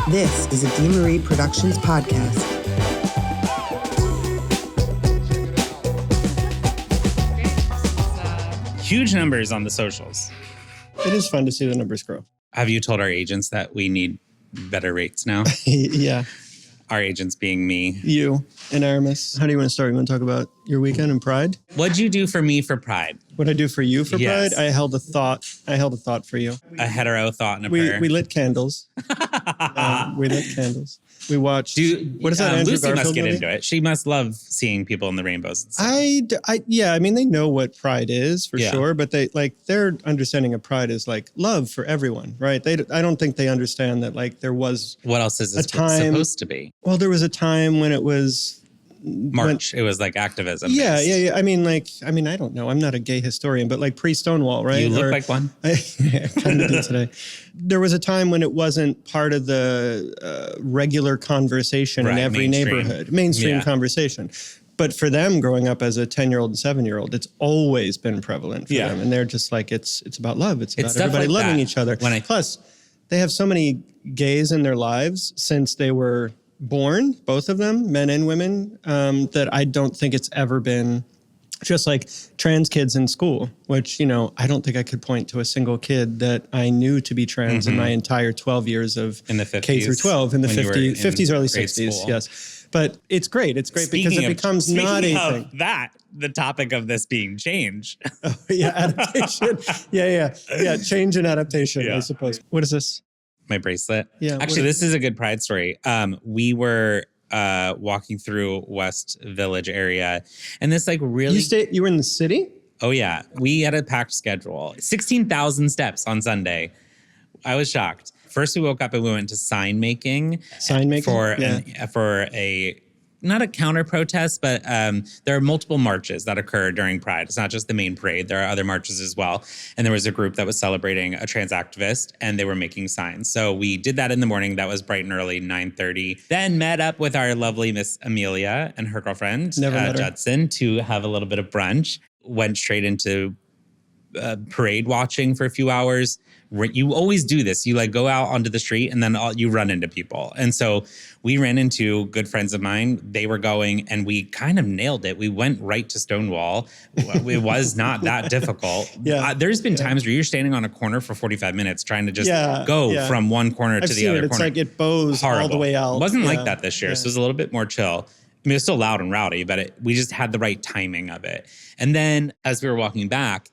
This is a DeMarie Productions podcast. Huge numbers on the socials. It is fun to see the numbers grow. Have you told our agents that we need better rates now? Yeah. Our agents being me. You and Aramis. How do you want to start? You want to talk about your weekend and Pride? What'd you do for me for Pride? What I do for you for Yes. Pride? I held a thought for you. A hetero thought and a prayer. We lit candles. We lit candles. We watched. What is that? Andrew Lucy Garfield must get movie? into it. She must love seeing people in the rainbows. And stuff. I mean, they know what Pride is for Yeah. sure, but their understanding of Pride is like love for everyone, right? I don't think they understand that like there was What else is this supposed to be? Well, there was a time when it was March. It was like activism. Yeah. based. I mean, I don't know. I'm not a gay historian, but like pre-Stonewall, right? You look like one. I kind of did today. There was a time when it wasn't part of the regular conversation in Right, every mainstream. neighborhood, mainstream Yeah. conversation. But for them growing up as a 10-year-old and 7-year-old, it's always been prevalent for Yeah. them. And they're just like, it's about love. It's about It's stuff everybody like loving that. each other. When Plus, they have so many gays in their lives since they were born, both of them, men and women, that I don't think it's ever been just like trans kids in school, which, I don't think I could point to a single kid that I knew to be trans in my entire 12 years of In the K through 12, in the when you were 50s, in early grade 60s. school. Yes. But it's great. It's great because it becomes Speaking not a of thing. that, the topic of this being change. Yeah, adaptation. Yeah. Change and adaptation, Yeah. I suppose. What is this? My bracelet. Yeah, Actually, this is a good Pride story. We were walking through West Village area, and this like really. You were in the city? Oh yeah, we had a packed schedule. 16,000 steps on Sunday. I was shocked. First, we woke up and we went to sign making. Sign making? For a not a counter protest, but there are multiple marches that occur during Pride. It's not just the main parade. There are other marches as well. And there was a group that was celebrating a trans activist, and they were making signs. So we did that in the morning. That was bright and early, 9:30. Then met up with our lovely Miss Amelia and her girlfriend, Never met her. Judson, to have a little bit of brunch. Went straight into parade watching for a few hours. You always do this. You like go out onto the street and then you run into people. And so we ran into good friends of mine. They were going and we kind of nailed it. We went right to Stonewall. It was not that difficult. Yeah. There's been times where you're standing on a corner for 45 minutes trying to just go Yeah. from one corner I've to the seen other it. It's corner. like it bows all the way out. It wasn't Yeah. like that this year. So it was a little bit more chill. I mean, it was still loud and rowdy, but we just had the right timing of it. And then as we were walking back,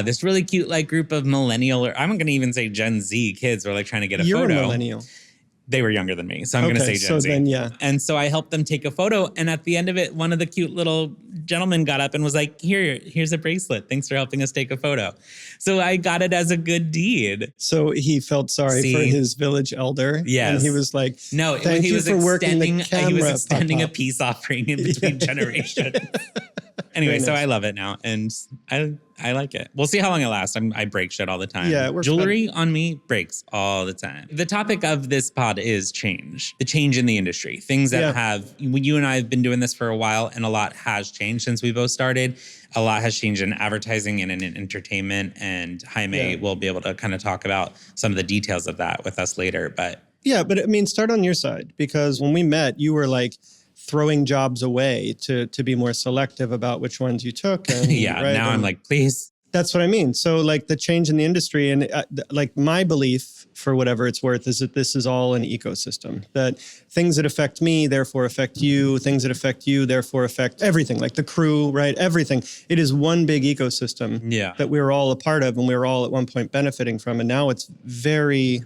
this really cute like group of millennial, or I'm going to even say Gen Z kids were like trying to get a You're photo. a millennial. They were younger than me, so I'm going to say Gen so Z. then, yeah. And so I helped them take a photo. And at the end of it, one of the cute little gentlemen got up and was like, here's a bracelet. Thanks for helping us take a photo. So I got it as a good deed. So he felt sorry for his village elder. Yes. And he was like, No, thank he you was for working the extending, camera, he was extending a Papa. peace offering in between generations. Anyway, Very so nice. I love it now, and I like it. We'll see how long it lasts. I break shit all the time. Yeah, we're Jewelry on me breaks all the time. The topic of this pod is change. The change in the industry. Things that you and I have been doing this for a while, and a lot has changed since we both started. A lot has changed in advertising and in entertainment, and Jaime will be able to kind of talk about some of the details of that with us later. But yeah, but I mean, start on your side, because when we met, you were like throwing jobs away to be more selective about which ones you took. And, right? Now I'm like, please. That's what I mean. So like the change in the industry and like my belief, for whatever it's worth, is that this is all an ecosystem, that things that affect me, therefore affect you, things that affect you, therefore affect everything, like the crew, right? Everything. It is one big ecosystem that we're all a part of and we're all at one point benefiting from. And now it's very,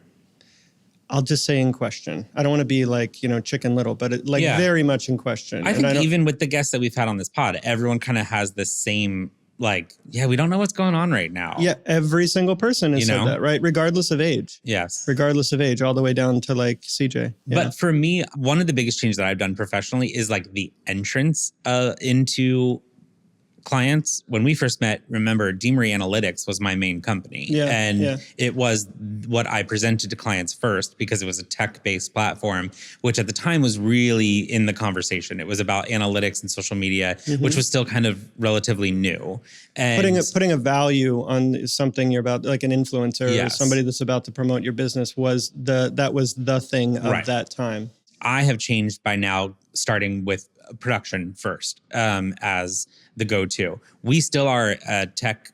I'll just say in question. I don't want to be like, Chicken Little, but very much in question. I think even with the guests that we've had on this pod, everyone kind of has the same, we don't know what's going on right now. Yeah, every single person has said that, right? Regardless of age. Yes. Regardless of age, all the way down to like CJ. Yeah. But for me, one of the biggest changes that I've done professionally is like the entrance into clients, when we first met, remember, Deamery Analytics was my main company. It was what I presented to clients first because it was a tech-based platform, which at the time was really in the conversation. It was about analytics and social media, which was still kind of relatively new. And putting a value on something you're about, like an influencer or somebody that's about to promote your business, was the thing of that time. I have changed by now, starting with production first as the go-to. We still are a tech,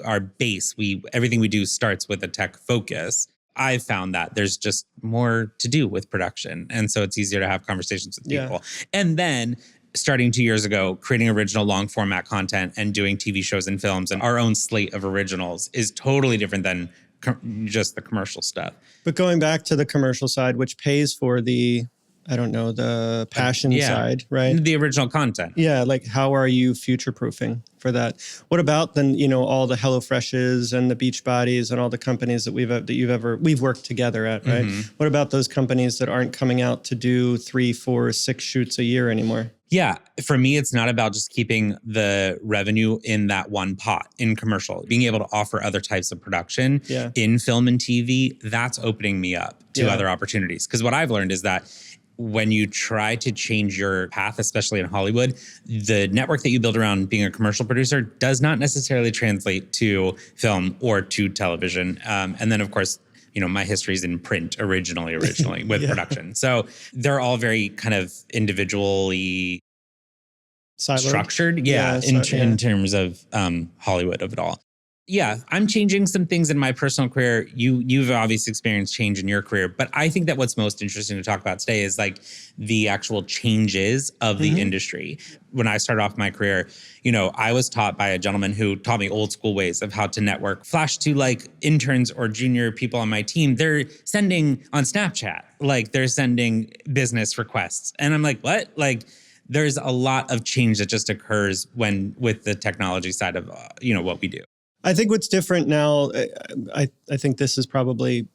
our base. Everything we do starts with a tech focus. I've found that there's just more to do with production. And so it's easier to have conversations with people. And then starting 2 years ago, creating original long format content and doing TV shows and films and our own slate of originals is totally different than just the commercial stuff. But going back to the commercial side, which pays for the passion side, right? The original content. Yeah, like how are you future-proofing for that? What about then, all the HelloFreshes and the Beachbodies and all the companies that we've worked together at, right? What about those companies that aren't coming out to do 3, 4, 6 shoots a year anymore? Yeah, for me, it's not about just keeping the revenue in that one pot in commercial. Being able to offer other types of production in film and TV, that's opening me up to other opportunities. Because what I've learned is that when you try to change your path, especially in Hollywood, the network that you build around being a commercial producer does not necessarily translate to film or to television. And then, of course, my history is in print originally with production. So they're all very kind of individually structured. In terms of Hollywood of it all. Yeah, I'm changing some things in my personal career. You've obviously experienced change in your career, but I think that what's most interesting to talk about today is like the actual changes of the industry. When I started off my career, I was taught by a gentleman who taught me old school ways of how to network. Flash to like interns or junior people on my team, they're sending on Snapchat, like they're sending business requests. And I'm like, what? Like, there's a lot of change that just occurs with the technology side of, what we do. I think what's different now, I think this is probably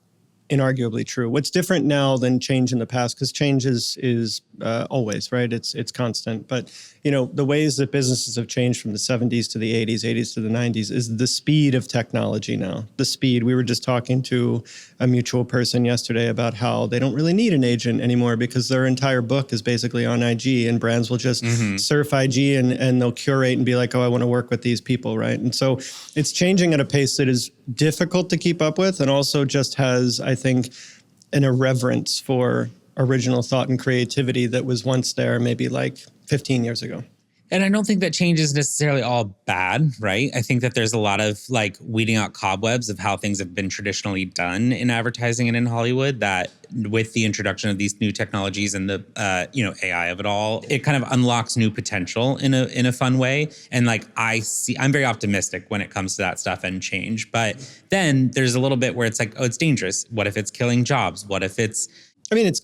inarguably true. What's different now than change in the past, because change is always, right? It's constant. But, the ways that businesses have changed from the 70s to the 80s, 80s to the 90s is the speed of technology now. The speed. We were just talking to a mutual person yesterday about how they don't really need an agent anymore because their entire book is basically on IG, and brands will just surf IG and they'll curate and be like, oh, I want to work with these people, right? And so it's changing at a pace that is difficult to keep up with, and also just has, I think, an irreverence for original thought and creativity that was once there maybe like 15 years ago. And I don't think that change is necessarily all bad, right? I think that there's a lot of like weeding out cobwebs of how things have been traditionally done in advertising and in Hollywood, that with the introduction of these new technologies and the AI of it all, it kind of unlocks new potential in a fun way. And like I'm very optimistic when it comes to that stuff and change. But then there's a little bit where it's like, oh, it's dangerous. What if it's killing jobs? What if it's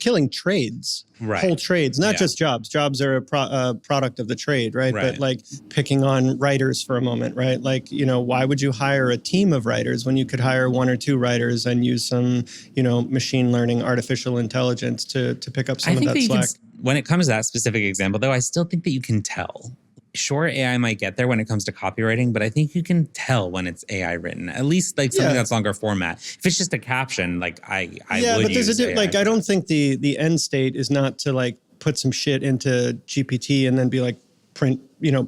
killing trades, whole trades, not just jobs. Jobs are a product of the trade, right? But like picking on writers for a moment, right? Like, why would you hire a team of writers when you could hire 1 or 2 writers and use some, machine learning, artificial intelligence to pick up some of that slack? When it comes to that specific example, though, I still think that you can tell. Sure, AI might get there when it comes to copywriting, but I think you can tell when it's AI written. At least like something that's longer format. If it's just a caption, like I would use AI. I don't think the end state is not to like put some shit into GPT and then be like print,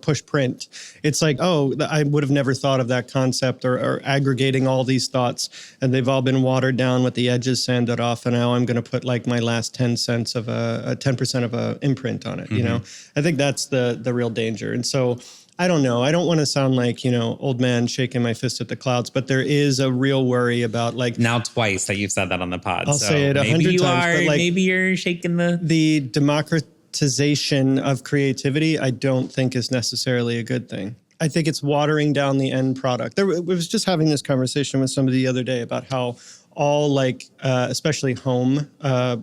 push print. It's like, oh, I would have never thought of that concept, or aggregating all these thoughts, and they've all been watered down with the edges sanded off, and now I'm going to put like my last 10 cents of a 10% of a imprint on it. I think that's the real danger. And so I don't know. I don't want to sound like, old man shaking my fist at the clouds, but there is a real worry about like... Now twice that you've said that on the pod. I'll say it 100 times. But like, maybe you're shaking the democratization of creativity, I don't think is necessarily a good thing. I think it's watering down the end product. I was just having this conversation with somebody the other day about how all like, especially home, how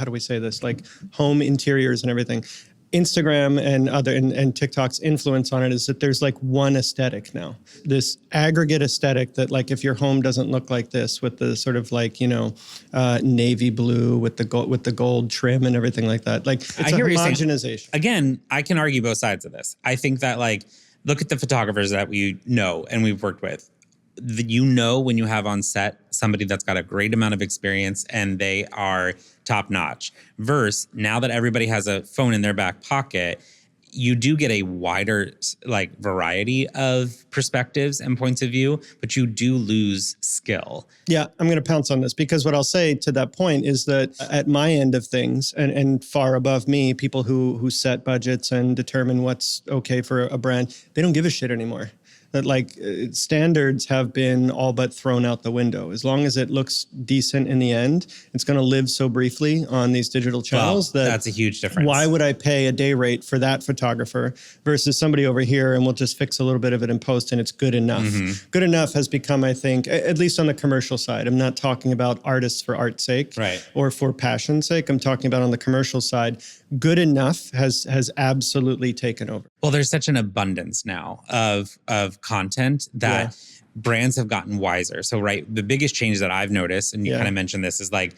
do we say this? Like home interiors and everything. Instagram and TikTok's influence on it is that there's like one aesthetic now, this aggregate aesthetic that like if your home doesn't look like this with the sort of like navy blue with the gold trim and everything like that, like it's a homogenization. Again, I can argue both sides of this. I think that like look at the photographers that we know and we've worked with. You know when you have on set somebody that's got a great amount of experience and they are top notch. Versus now that everybody has a phone in their back pocket, you do get a wider like variety of perspectives and points of view, but you do lose skill. Yeah, I'm going to pounce on this because what I'll say to that point is that at my end of things and far above me, people who set budgets and determine what's okay for a brand, they don't give a shit anymore. That like standards have been all but thrown out the window. As long as it looks decent in the end, it's going to live so briefly on these digital channels that's a huge difference. Why would I pay a day rate for that photographer versus somebody over here and we'll just fix a little bit of it in post and it's good enough. Mm-hmm. Good enough has become, I think, at least on the commercial side. I'm not talking about artists for art's sake or for passion's sake. I'm talking about on the commercial side. Good enough has absolutely taken over. Well, there's such an abundance now of content that brands have gotten wiser. So, the biggest change that I've noticed, and you kind of mentioned this, is like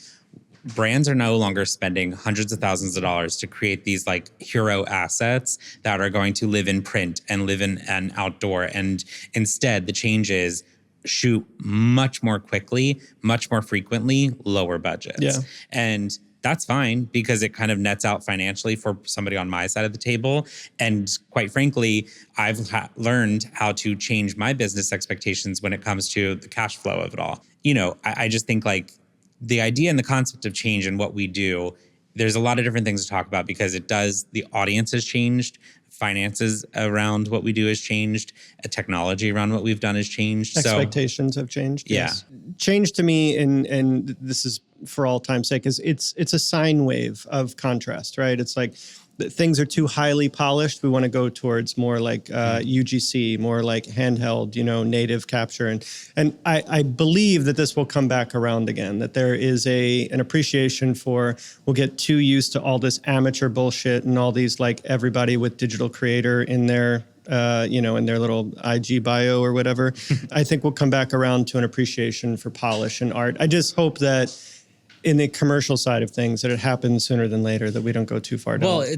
brands are no longer spending hundreds of thousands of dollars to create these like hero assets that are going to live in print and live in an outdoor. And instead, the change is shoot much more quickly, much more frequently, lower budgets. Yeah. And that's fine because it kind of nets out financially for somebody on my side of the table. And quite frankly, I've learned how to change my business expectations when it comes to the cash flow of it all. You know, I just think like the idea and the concept of change and what we do, there's a lot of different things to talk about because the audience has changed. Finances around what we do has changed. Technology around what we've done has changed. Expectations have changed. Yeah. Yes. Change to me, and this is for all time's sake, is it's a sine wave of contrast, right? It's like things are too highly polished. We want to go towards more like UGC, more like handheld, native capture. And I believe that this will come back around again, that there is an appreciation for, we'll get too used to all this amateur bullshit and all these like everybody with digital creator in their in their little IG bio or whatever. I think we'll come back around to an appreciation for polish and art. I just hope that in the commercial side of things, that it happens sooner than later, that we don't go too far down. Well,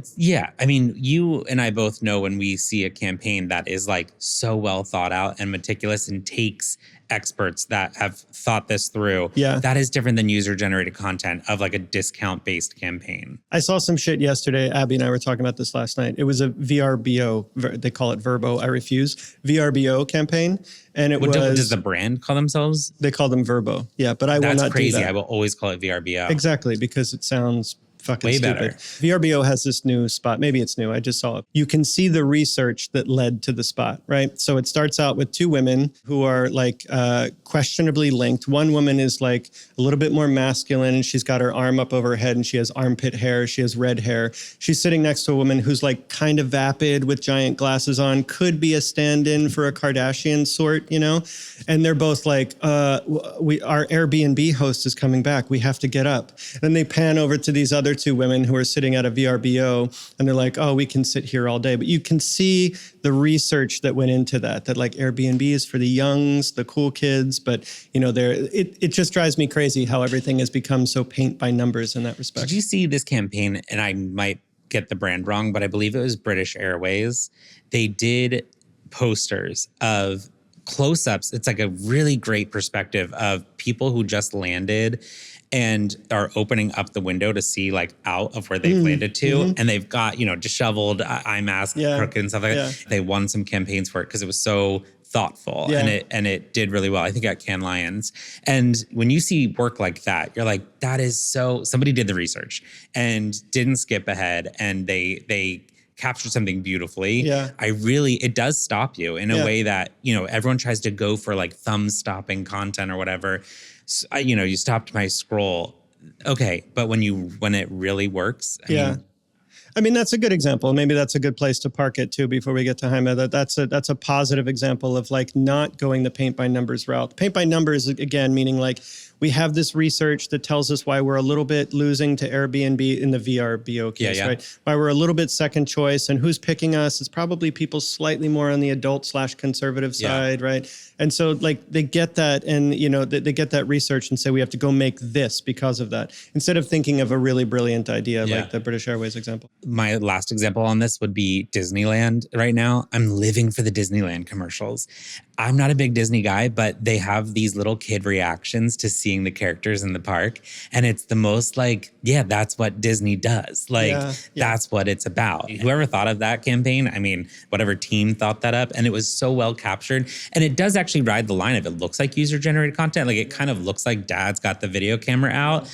I mean, you and I both know when we see a campaign that is like so well thought out and meticulous and takes experts that have thought this through. Yeah. That is different than user-generated content of like a discount-based campaign. I saw some shit yesterday. Abby and I were talking about this last night. It was a VRBO, they call it Verbo, I refuse, VRBO campaign. And does the brand call themselves? They call them Verbo. Yeah, but I will not do that. That's crazy. I will always call it VRBO. Exactly, because it sounds fucking way stupid. Better. VRBO has this new spot. Maybe it's new. I just saw it. You can see the research that led to the spot, right? So it starts out with two women who are like questionably linked. One woman is like a little bit more masculine and she's got her arm up over her head and she has armpit hair. She has red hair. She's sitting next to a woman who's like kind of vapid with giant glasses on, could be a stand-in for a Kardashian sort, And they're both like, our Airbnb host is coming back. We have to get up. Then they pan over to these other two women who are sitting at a VRBO and they're like, oh, we can sit here all day. But you can see the research that went into that like Airbnb is for the youngs, the cool kids. But, it just drives me crazy how everything has become so paint by numbers in that respect. Did you see this campaign? And I might get the brand wrong, but I believe it was British Airways. They did posters of close-ups. It's like a really great perspective of people who just landed and are opening up the window to see like out of where they've landed to. Mm-hmm. And they've got, disheveled, eye mask, crooked and stuff like that. They won some campaigns for it because it was so thoughtful and it did really well. I think at Cannes Lions. And when you see work like that, you're like, that is somebody did the research and didn't skip ahead and they captured something beautifully. Yeah. It does stop you in a way that, everyone tries to go for like thumb stopping content or whatever. So, you stopped my scroll. Okay. But when it really works. I mean, that's a good example. Maybe that's a good place to park it too before we get to Jaime. That's a positive example of like not going the paint by numbers route. Paint by numbers, again, meaning like we have this research that tells us why we're a little bit losing to Airbnb in the VRBO case, right? Why we're a little bit second choice, and who's picking us is probably people slightly more on the adult/conservative side, right? And so like they get that, and they get that research and say we have to go make this because of that, instead of thinking of a really brilliant idea like the British Airways example. My last example on this would be Disneyland right now. I'm living for the Disneyland commercials. I'm not a big Disney guy, but they have these little kid reactions to seeing the characters in the park. And it's the most like, that's what Disney does. Like, that's what it's about. Whoever thought of that campaign, I mean, whatever team thought that up, and it was so well captured. And it does actually ride the line of it looks like user-generated content. Like, it kind of looks like dad's got the video camera out,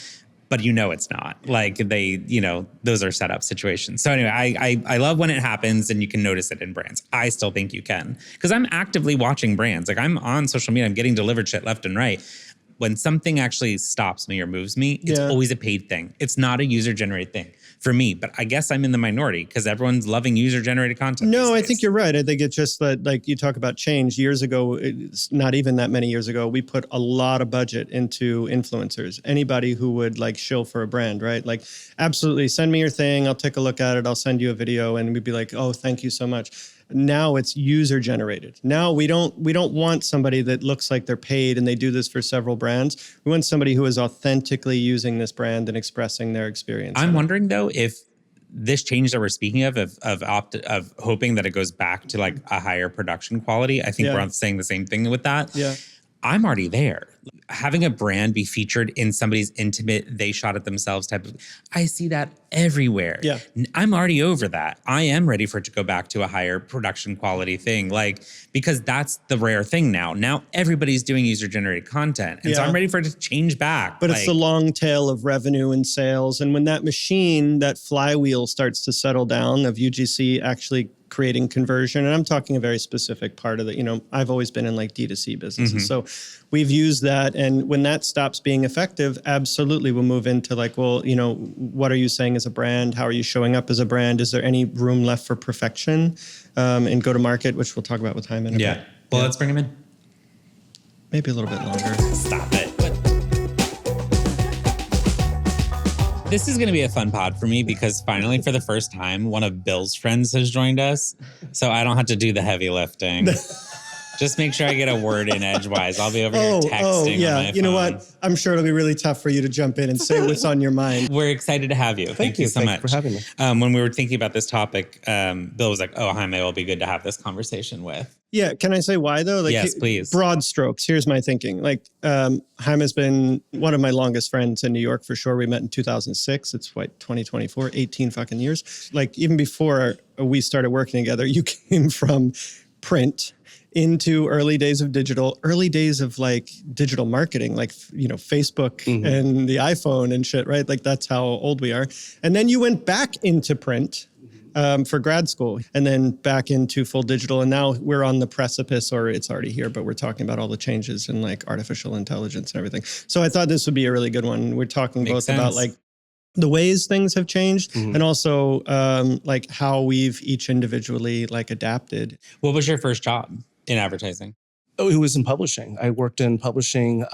but it's not. Like they, those are set up situations. So anyway, I love when it happens and you can notice it in brands. I still think you can, because I'm actively watching brands. Like I'm on social media, I'm getting delivered shit left and right. When something actually stops me or moves me, it's always a paid thing. It's not a user-generated thing for me. But I guess I'm in the minority because everyone's loving user-generated content. No, I think you're right. I think it's just that, like you talk about change. Years ago, it's not even that many years ago, we put a lot of budget into influencers. Anybody who would like shill for a brand, right? Like, absolutely, send me your thing. I'll take a look at it. I'll send you a video, and we'd be like, oh, thank you so much. Now it's user generated. Now we don't want somebody that looks like they're paid and they do this for several brands. We want somebody who is authentically using this brand and expressing their experience. I'm wondering though if this change that we're speaking of hoping that it goes back to like a higher production quality. I think we're saying the same thing with that. Yeah. I'm already there. Having a brand be featured in somebody's intimate, they shot it themselves type of, I see that everywhere. Yeah. I'm already over that. I am ready for it to go back to a higher production quality thing. Like, because that's the rare thing now. Now everybody's doing user-generated content. And so I'm ready for it to change back. But it's the long tail of revenue and sales. And when that machine, that flywheel starts to settle down of UGC actually creating conversion. And I'm talking a very specific part of it. I've always been in like D2C businesses. So we've used that. And when that stops being effective, absolutely we'll move into like, well, what are you saying as a brand? How are you showing up as a brand? Is there any room left for perfection in go-to-market, which we'll talk about with Jaime in a bit. Well, let's bring him in. Maybe a little bit longer. Stop it. This is going to be a fun pod for me because finally, for the first time, one of Bill's friends has joined us. So I don't have to do the heavy lifting. Just make sure I get a word in edgewise. I'll be over here texting on my phone. You know what? I'm sure it'll be really tough for you to jump in and say what's on your mind. We're excited to have you. Thank you so much for having me. When we were thinking about this topic, Bill was like, oh, Jaime will be good to have this conversation with. Yeah. Can I say why though? Like, yes, please. Broad strokes. Here's my thinking. Like, Jaime's been one of my longest friends in New York for sure. We met in 2006. It's 2024, 18 fucking years. Like even before we started working together, you came from print into early days of digital, early days of like digital marketing, like, Facebook and the iPhone and shit, right? Like that's how old we are. And then you went back into print for grad school and then back into full digital. And now we're on the precipice, or it's already here, but we're talking about all the changes in like artificial intelligence and everything. So I thought this would be a really good one. We're talking both about like the ways things have changed and also like how we've each individually like adapted. What was your first job in advertising? Oh, it was in publishing. I worked in publishing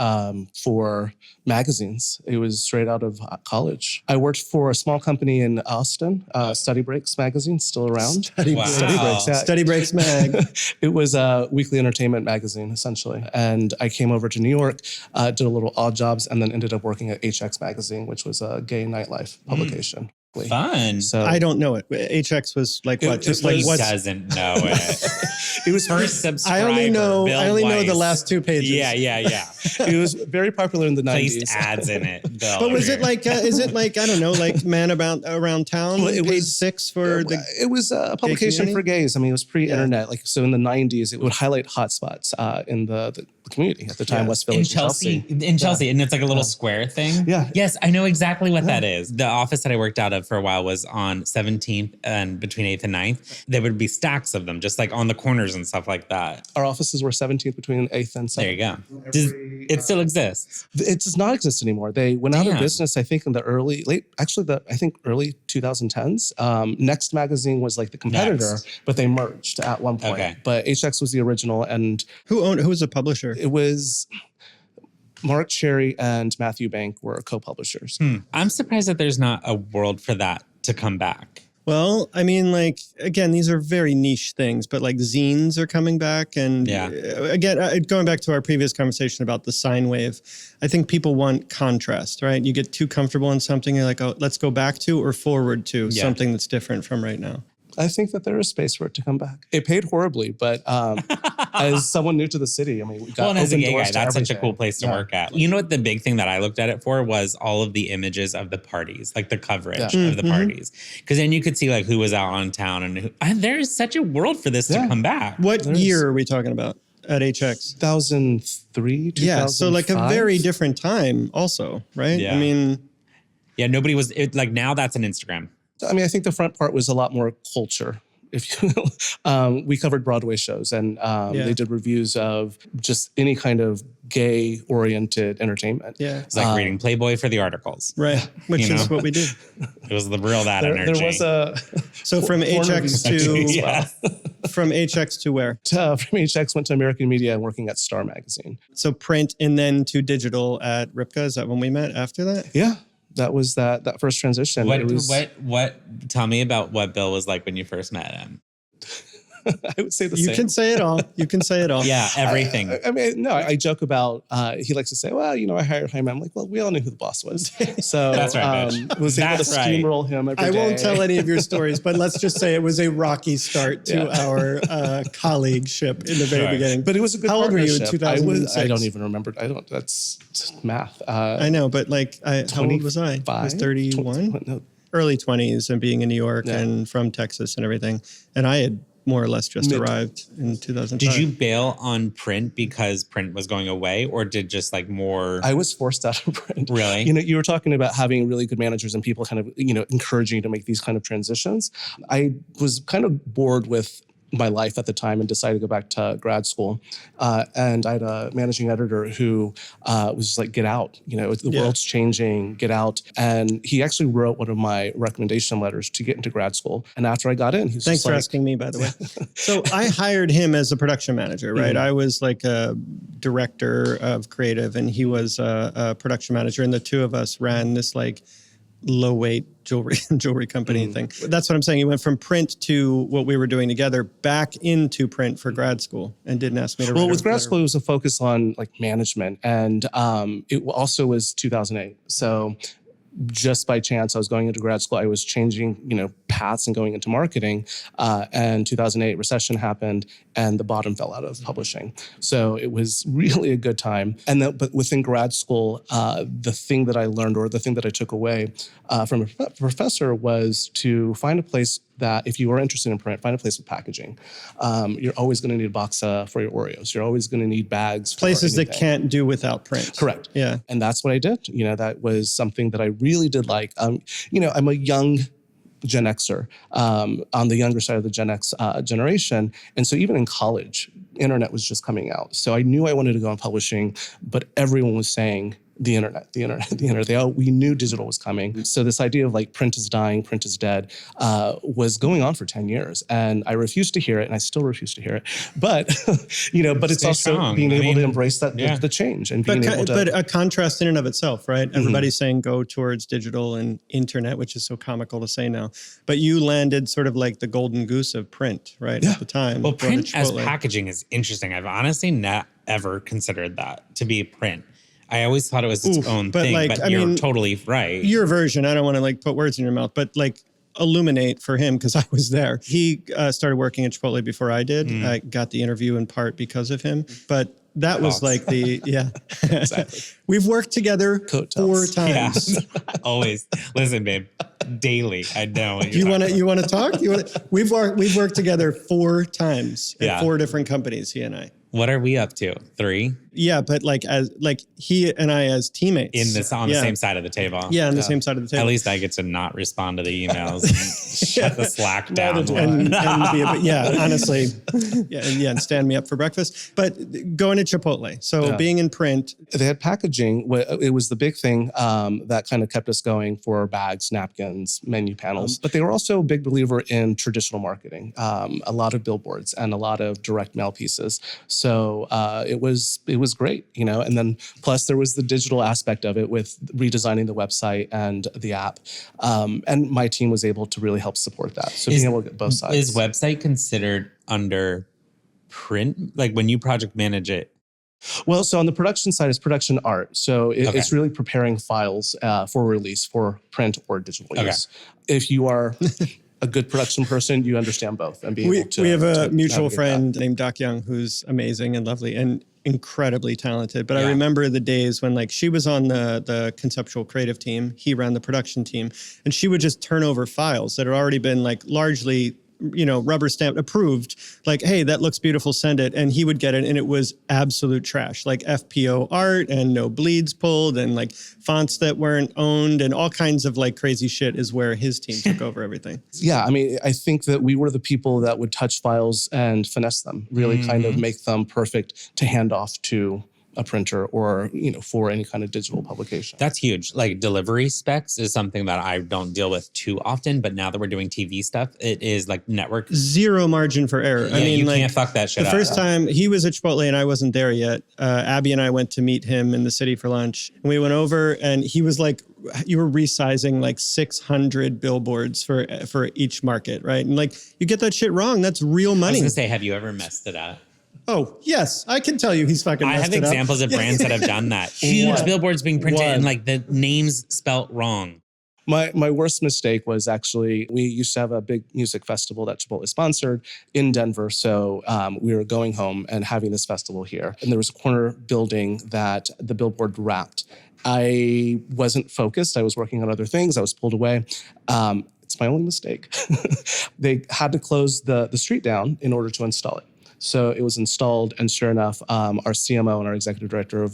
for magazines. It was straight out of college. I worked for a small company in Austin, Study Breaks magazine, still around. Study Breaks, yeah. Study Breaks mag. It was a weekly entertainment magazine, essentially. And I came over to New York, did a little odd jobs, and then ended up working at HX Magazine, which was a gay nightlife publication. Fun. So I don't know it. HX was like what? Just like what? Doesn't know it. It was first subscriber. I only know the last two pages. Yeah. It was very popular in the 90s. Placed ads in it. But was it like? Is it like I don't know, like Man Around Town? Well, it page was 6 for the. It was a publication for gays. I mean, it was pre-internet. Like so, in the 90s, it would highlight hotspots in the community at the time, West Village, in Chelsea, and it's like a little square thing. Yeah. Yes, I know exactly what that is. The office that I worked out of for a while was on 17th and between 8th and 9th. There would be stacks of them, just like on the corners and stuff like that. Our offices were 17th between 8th and 7th. There you go. It still exists. It does not exist anymore. They went out of business, I think, in the early 2010s. Next Magazine was like the competitor, but they merged at one point. Okay. But HX was the original, and who was the publisher? It was Mark Cherry and Matthew Bank were co-publishers. I'm surprised that there's not a world for that to come back. Well, I mean, like, again, these are very niche things, but like zines are coming back. And again, going back to our previous conversation about the sine wave, I think people want contrast, right? You get too comfortable in something, you're like, oh, let's go back to or forward to something that's different from right now. I think that there is space for it to come back. It paid horribly, but as someone new to the city, I mean, we got and as a open gay doors guy, to that's such a everything. cool place to work at. You know what the big thing that I looked at it for was all of the images of the parties, like the coverage of the parties. Because then you could see like who was out on town and there is such a world for this to come back. What year are we talking about at HX? 2003, 2005? Yeah, so like a very different time also, right? Yeah. I mean... Yeah, nobody was, like now that's an Instagram. I mean, I think the front part was a lot more culture, if you will. We covered Broadway shows and they did reviews of just any kind of gay-oriented entertainment. Yeah. It's like reading Playboy for the articles. Right, which is what we do. It was the real that energy. There was a... So from HX to... From HX to where? From HX went to American Media and working at Star Magazine. So print and then to digital at Ripka. Is that when we met after that? Yeah. That was that first transition. What? Tell me about what Bill was like when you first met him. I would say the same. You can say it all. You can say it all. Yeah, everything. I mean, no, I joke about, he likes to say, well, I hired Jaime. I'm like, well, we all knew who the boss was. So That's right, bitch. Was able to That's right. steamroll him every day. I won't tell any of your stories, but let's just say it was a rocky start to our colleagueeship in the very beginning. But it was a good How old were you in partnership. 2006? I don't even remember. That's math. I know, but like, how old was I? I was 31? No. Early 20s and being in New York and from Texas and everything. And I had more or less just arrived in 2005. Did you bail on print because print was going away, or did just like more? I was forced out of print. Really? You were talking about having really good managers and people kind of, encouraging you to make these kind of transitions. I was kind of bored with my life at the time and decided to go back to grad school. And I had a managing editor who was just like, get out, the world's changing, get out. And he actually wrote one of my recommendation letters to get into grad school. And after I got in, he was Thanks for asking me, by the way. So I hired him as a production manager, right? I was like a director of creative and he was a production manager. And the two of us ran this like low weight jewelry company thing. That's what I'm saying. He went from print to what we were doing together back into print for grad school and didn't ask me to write. Well, with grad school, it was a focus on like management. And it also was 2008. So just by chance, I was going into grad school. I was changing, paths and going into marketing. And 2008 recession happened and the bottom fell out of publishing. So it was really a good time. But within grad school, the thing that I learned or the thing that I took away from a professor was to find a place that if you are interested in print, find a place with packaging. You're always going to need a box for your Oreos. You're always going to need bags. Places that can't do without print. Correct. Yeah. And that's what I did. That was something that I really did like. I'm a young Gen Xer, on the younger side of the Gen X generation. And so even in college, internet was just coming out. So I knew I wanted to go in publishing, but everyone was saying, the internet. We knew digital was coming. So this idea of like print is dying, print is dead, was going on for 10 years. And I refused to hear it, and I still refuse to hear it. But, but it's also strong. being able to embrace that the change and being able to. But a contrast in and of itself, right? Everybody's saying go towards digital and internet, which is so comical to say now. But you landed sort of like the golden goose of print, right? At the time. Well, print as packaging is interesting. I've honestly not ever considered that to be print. I always thought it was its own thing, but you're totally right. Your version, I don't want to like put words in your mouth, but like illuminate for him because I was there. He started working at Chipotle before I did. I got the interview in part because of him, but that was like Exactly. We've worked together 4 times. Yeah. Always. Listen, babe, daily. I know. What you want to talk? We've worked together 4 times at 4 different companies, he and I. What are we up to? 3? Yeah, but like he and I as teammates on the same side of the table. Yeah, on the same side of the table. At least I get to not respond to the emails and shut the Slack down. Honestly, and stand me up for breakfast. But going to Chipotle, so being in print, they had packaging. It was the big thing that kind of kept us going for bags, napkins, menu panels. But they were also a big believer in traditional marketing, a lot of billboards and a lot of direct mail pieces. So it was was great, and then plus there was the digital aspect of it with redesigning the website and the app. And my team was able to really help support that. So being able to get both sides. Is website considered under print? Like when you project manage it? Well, so on the production side, it's production art. So it's really preparing files for release for print or digital use. If you are a good production person, you understand both and be able to. We have a mutual navigate friend that. named Doc Young who's amazing and lovely and incredibly talented. But I Yeah. remember the days when like she was on the conceptual creative team, he ran the production team, and she would just turn over files that had already been like largely rubber stamped, approved, like, hey, that looks beautiful, send it. And he would get it, and it was absolute trash, like FPO art and no bleeds pulled and like fonts that weren't owned and all kinds of like crazy shit is where his team took over everything. Yeah, I mean, I think that we were the people that would touch files and finesse them, really kind of make them perfect to hand off to a printer or, for any kind of digital publication. That's huge. Like delivery specs is something that I don't deal with too often, but now that we're doing TV stuff, it is like network. Zero margin for error. Yeah, I mean, you like, can't fuck that shit the up. first time he was at Chipotle and I wasn't there yet, Abby and I went to meet him in the city for lunch. And we went over and he was like, you were resizing like 600 billboards for each market, right? And like, you get that shit wrong. That's real I was money. gonna say, have you ever messed it up? Oh, yes. I can tell you he's fucking I messed have it up. examples of brands that have done that. Huge What? billboards being printed What? and like the names spelt wrong. My worst mistake was actually, we used to have a big music festival that Chipotle sponsored in Denver. So we were going home and having this festival here. And there was a corner building that the billboard wrapped. I wasn't focused. I was working on other things. I was pulled away. It's my only mistake. They had to close the street down in order to install it. So it was installed, and sure enough, our CMO and our executive director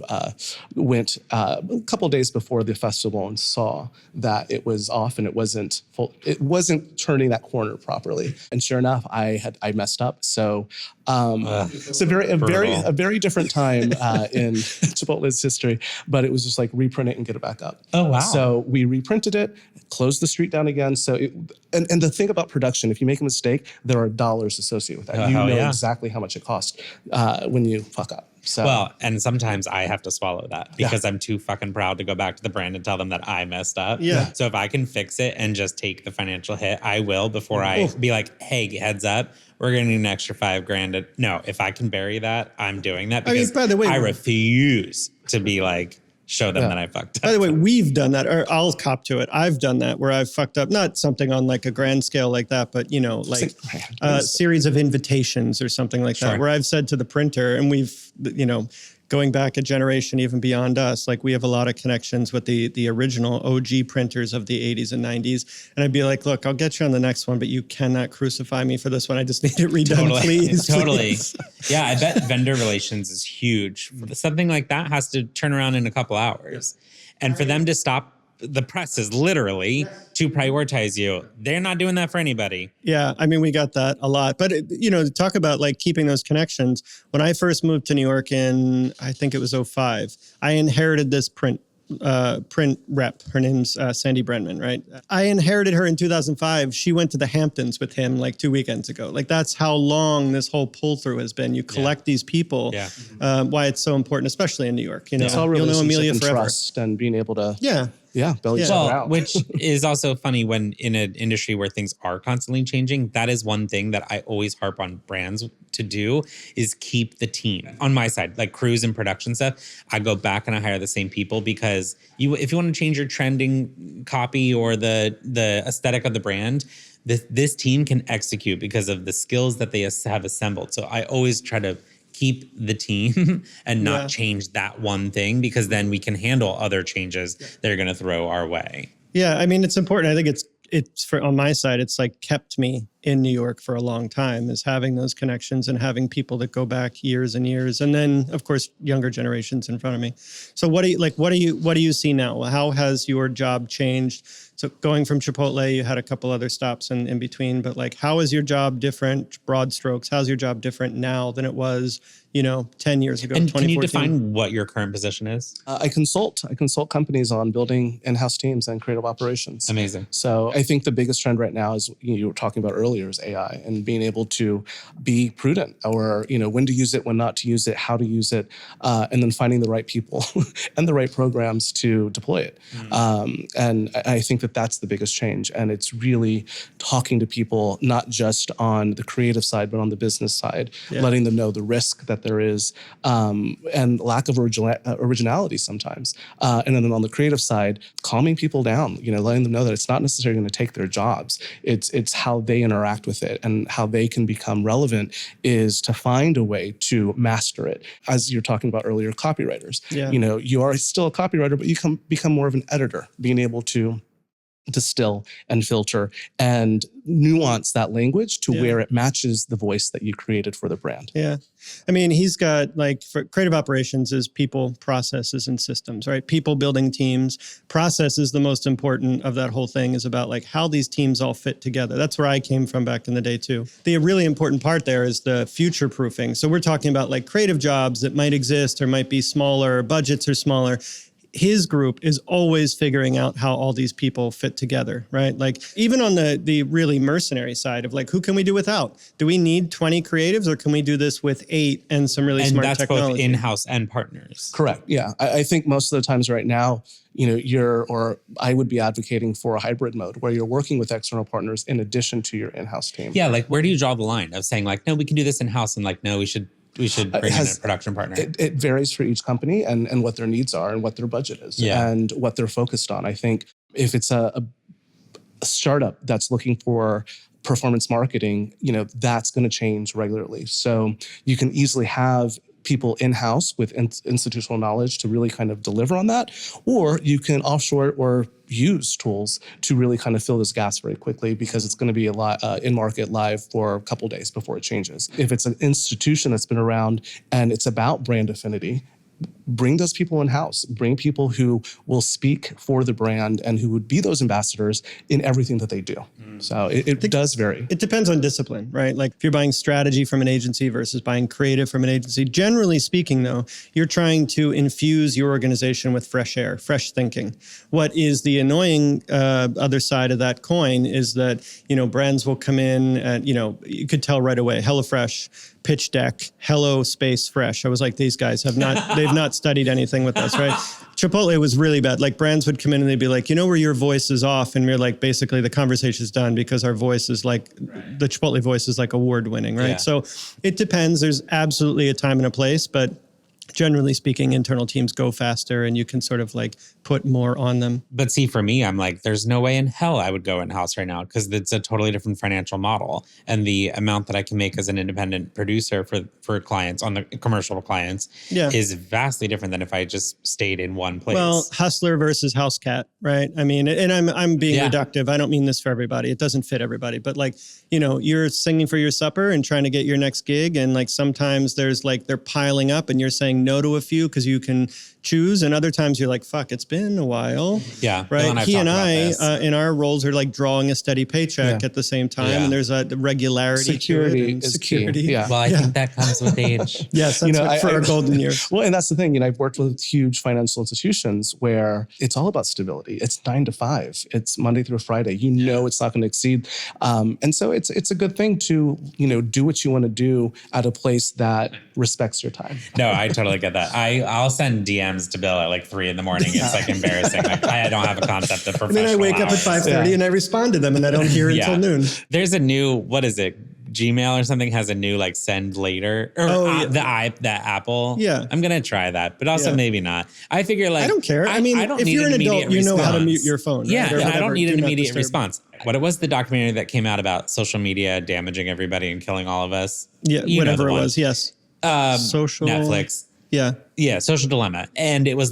went a couple of days before the festival and saw that it was off and it wasn't full. It wasn't turning that corner properly. And sure enough, I messed up. So it's a very different time in Chipotle's history. But it was just like reprint it and get it back up. Oh, wow. So we reprinted it, closed the street down again. So and the thing about production, if you make a mistake, there are dollars associated with that. You know exactly how much it costs when you fuck up. So, well, and sometimes I have to swallow that because I'm too fucking proud to go back to the brand and tell them that I messed up. Yeah. So if I can fix it and just take the financial hit, I will before I be like, hey, heads up, we're going to need an extra $5,000. No, if I can bury that, I'm doing that because by the way, I refuse to be like, show them that I fucked up. By the way, we've done that, or I'll cop to it. I've done that where I've fucked up, not something on like a grand scale like that, but like a series of invitations or something like that, where I've said to the printer, and we've, going back a generation even beyond us, like we have a lot of connections with the original OG printers of the 80s and 90s. And I'd be like, look, I'll get you on the next one, but you cannot crucify me for this one. I just need it redone, please. Totally. Please. Yeah, I bet vendor relations is huge. Something like that has to turn around in a couple hours. And for them to stop the presses literally to prioritize you, they're not doing that for anybody. Yeah, I mean, we got that a lot. But, to talk about like keeping those connections, when I first moved to New York in, I think it was 2005, I inherited this print rep. Her name's Sandy Brenman, right? I inherited her in 2005. She went to the Hamptons with him like 2 weekends ago. Like that's how long this whole pull through has been. You collect these people. Yeah. Why it's so important, especially in New York. it's all you'll know relationship Amelia and forever. trust and being able to bail each other Well, out. which is also funny when in an industry where things are constantly changing. That is one thing that I always harp on brands to do is keep the team. On my side, like crews and production stuff, I go back and I hire the same people because if you want to change your trending copy or the aesthetic of the brand, this team can execute because of the skills that they have assembled. So I always try to keep the team and not change that one thing because then we can handle other changes they're going to throw our way. Yeah, I mean, it's important. I think it's for on my side, it's like kept me in New York for a long time, is having those connections and having people that go back years and years. And then of course, younger generations in front of me. So what do you see now? How has your job changed? So going from Chipotle, you had a couple other stops in between, but like, how is your job different, broad strokes? How's your job different now than it was, 10 years ago, And 2014? can you define what your current position is? I consult companies on building in-house teams and creative operations. Amazing. So I think the biggest trend right now is you were talking about earlier earlier is AI, and being able to be prudent, or when to use it, when not to use it, how to use it, and then finding the right people and the right programs to deploy it. And I think that that's the biggest change. And it's really talking to people, not just on the creative side, but on the business side, letting them know the risk that there is, and lack of originality sometimes. And then on the creative side, calming people down, letting them know that it's not necessarily going to take their jobs. It's how they interact with it, and how they can become relevant is to find a way to master it. As you're talking about earlier, copywriters, you are still a copywriter, but you can become more of an editor, being able to distill and filter and nuance that language to where it matches the voice that you created for the brand. Yeah. I mean, he's got for creative operations is people, processes, and systems, right? People building teams. Process is the most important of that whole thing, is about how these teams all fit together. That's where I came from back in the day too. The really important part there is the future proofing. So we're talking about creative jobs that might exist or might be smaller, budgets are smaller. His group is always figuring out how all these people fit together, right? Even on the really mercenary side of who can we do without? Do we need 20 creatives, or can we do this with 8 and some really smart technology? And that's both in-house and partners. Correct. Yeah. I think most of the times right now, I would be advocating for a hybrid mode where you're working with external partners in addition to your in-house team. Yeah. Where do you draw the line of saying no, we can do this in-house, and no, we should bring in a production partner? It varies for each company and what their needs are and what their budget is and what they're focused on. I think if it's a startup that's looking for performance marketing, that's going to change regularly. So you can easily have people in-house with institutional knowledge to really kind of deliver on that, or you can offshore or use tools to really kind of fill this gas very quickly, because it's going to be in market live for a couple of days before it changes. If it's an institution that's been around and it's about brand affinity, bring those people in-house. Bring people who will speak for the brand and who would be those ambassadors in everything that they do. So it does vary. It depends on discipline, right? If you're buying strategy from an agency versus buying creative from an agency, generally speaking, though, you're trying to infuse your organization with fresh air, fresh thinking. What is the annoying other side of that coin is that, brands will come in and, you could tell right away, HelloFresh, pitch deck, hello space fresh. I was like, these guys they've not studied anything with us, right? Chipotle was really bad. Brands would come in and they'd be like, where your voice is off. And we're basically the conversation's done because our voice is the Chipotle voice is award winning, right? Yeah. So it depends. There's absolutely a time and a place, but generally speaking, internal teams go faster and you can sort of put more on them. But see, for me, I'm there's no way in hell I would go in-house right now, because it's a totally different financial model. And the amount that I can make as an independent producer for clients, on the commercial clients, is vastly different than if I just stayed in one place. Well, hustler versus house cat, right? I mean, and I'm being reductive. I don't mean this for everybody. It doesn't fit everybody. But you're singing for your supper and trying to get your next gig. And sometimes there's they're piling up and you're saying no to a few because you can choose. And other times you're fuck, it's been a while. Yeah. Right. He and I, in our roles, are drawing a steady paycheck at the same time. Yeah. And there's a regularity. Security is security. Key. Yeah. Well, I think that comes with age. Yes. That's for our golden years. Well, and that's the thing. I've worked with huge financial institutions where it's all about stability. It's 9 to 5. It's Monday through Friday. It's not going to exceed. And so it's a good thing to, do what you want to do at a place that respects your time. No, I totally get that. I'll send DMs to Bill at 3 a.m. It's embarrassing. I don't have a concept of professional. And then I wake up at 5:30 and I respond to them and I don't hear until noon. There's a new, what is it? Gmail or something has a new send later or the Apple. Yeah. I'm going to try that, but also maybe not. I figure I don't care. I mean, if you're an adult, you know how to mute your phone. Right? Yeah. And I don't need an immediate response. What it was, the documentary that came out about social media damaging everybody and killing all of us. Yeah. Whatever it was. Yes. Social. Netflix. Yeah. Yeah, Social Dilemma. And it was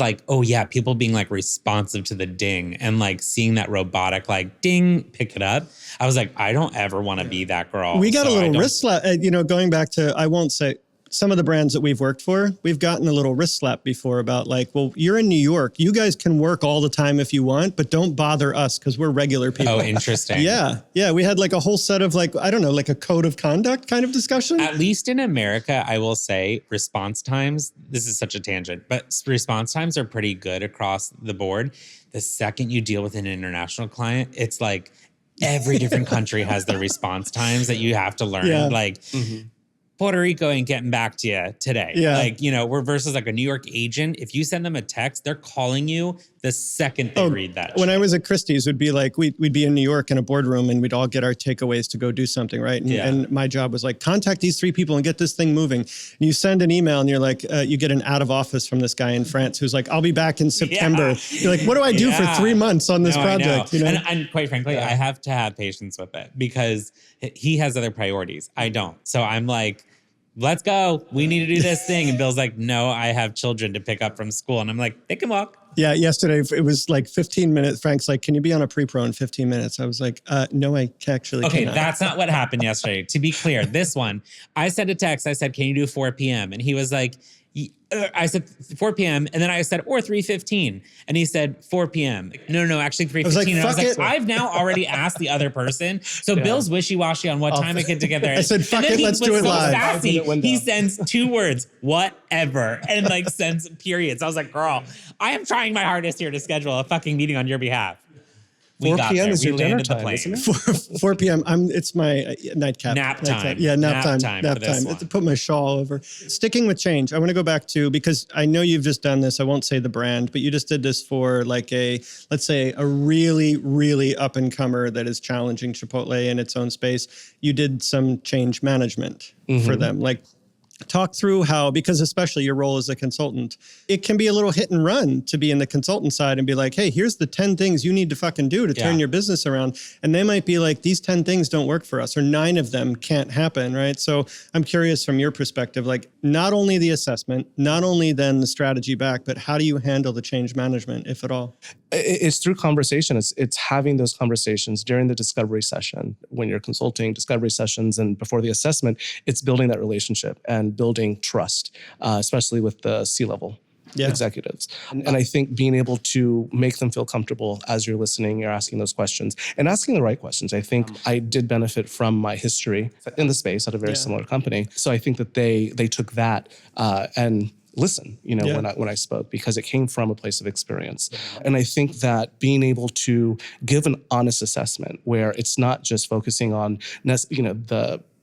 people being responsive to the ding and seeing that robotic ding, pick it up. I was I don't ever want to be that girl. We got a little wrist slap, going back to, I won't say, some of the brands that we've worked for, we've gotten a little wrist slap before about well, you're in New York. You guys can work all the time if you want, but don't bother us because we're regular people. Oh, interesting. Yeah. Yeah. We had a whole set of I don't know, a code of conduct kind of discussion. At least in America, I will say response times, this is such a tangent, but response times are pretty good across the board. The second you deal with an international client, it's every different country has their response times that you have to learn. Yeah. Like Puerto Rico ain't getting back to you today. Yeah. Like, we're versus like a New York agent. If you send them a text, they're calling you the second they read that. When I was at Christie's, it would be like, we'd be in New York in a boardroom and we'd all get our takeaways to go do something, right? And my job was like, contact these 3 people and get this thing moving. And you send an email and you're like, you get an out of office from this guy in France who's like, I'll be back in September. You're like, what do I do for 3 months on this project? And quite frankly, I have to have patience with it because he has other priorities. I don't. So I'm like, let's go. We need to do this thing. And Bill's like, no, I have children to pick up from school. And I'm like, they can walk. Yeah, yesterday it was like 15 minutes. Frank's like, can you be on a pre-pro in 15 minutes? I was like, no, I actually cannot. Okay, that's not what happened yesterday. To be clear, this one, I sent a text. I said, can you do 4 p.m.? And he was like, I said 4 p.m. And then I said, or 3:15. And he said 4 p.m. No, actually 3:15. And I was like, I've now already asked the other person. So Bill's wishy-washy on what time I get together. I said, fuck it, let's do it live. Sassy, he sends 2 words, whatever, and like sends periods. I was like, girl, I am trying my hardest here to schedule a fucking meeting on your behalf. 4 p.m. is your dinner time, isn't it? 4 p.m. It's my nightcap. Nap time. Yeah, nap time. Nap time. To put my shawl over. Sticking with change, I want to go back to, because I know you've just done this. I won't say the brand, but you just did this for like let's say a really, really up and comer that is challenging Chipotle in its own space. You did some change management for them. Like, talk through how, because especially your role as a consultant, it can be a little hit and run to be in the consultant side and be like, hey, here's the 10 things you need to fucking do to turn your business around. And they might be like, these 10 things don't work for us, or 9 of them can't happen, right? So I'm curious from your perspective, like not only the assessment, not only then the strategy back, but how do you handle the change management, if at all? It's through conversation. It's having those conversations during the discovery session, when you're consulting discovery sessions, and before the assessment. It's building that relationship and building trust, especially with the C-level executives. And I think being able to make them feel comfortable as you're listening, you're asking those questions and asking the right questions. I think I did benefit from my history in the space at a very similar company. So I think that they took that and listen, when I spoke, because it came from a place of experience. And I think that being able to give an honest assessment where it's not just focusing on,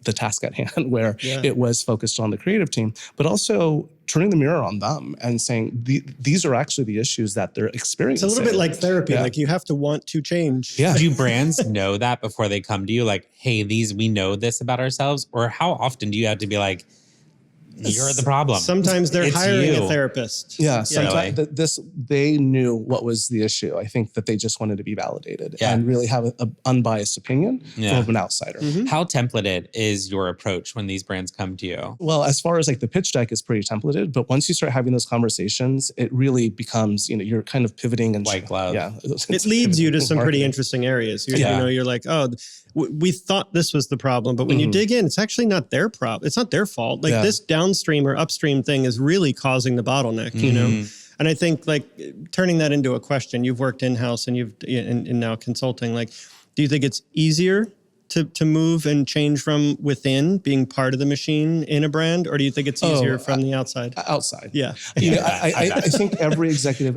the task at hand, where it was focused on the creative team, but also turning the mirror on them and saying, these are actually the issues that they're experiencing. It's a little bit like therapy. Like you have to want to change. Yeah. Do brands know that before they come to you? Like, hey, we know this about ourselves? Or how often do you have to be like, you're the problem? Sometimes they're hiring a therapist. Yeah, sometimes they knew what was the issue. I think that they just wanted to be validated and really have an unbiased opinion from an outsider. How templated is your approach when these brands come to you? Well, as far as like the pitch deck is pretty templated, but once you start having those conversations, it really becomes, you're kind of pivoting and white glove. Yeah, it leads you to some pretty interesting areas. You're like, oh, we thought this was the problem, but when you dig in, it's actually not their problem. It's not their fault. Like this downstream or upstream thing is really causing the bottleneck, And I think like turning that into a question, you've worked in-house and you've in now consulting, like, do you think it's easier to move and change from within, being part of the machine in a brand, or do you think it's easier from the outside? Outside. Yeah. I think every executive,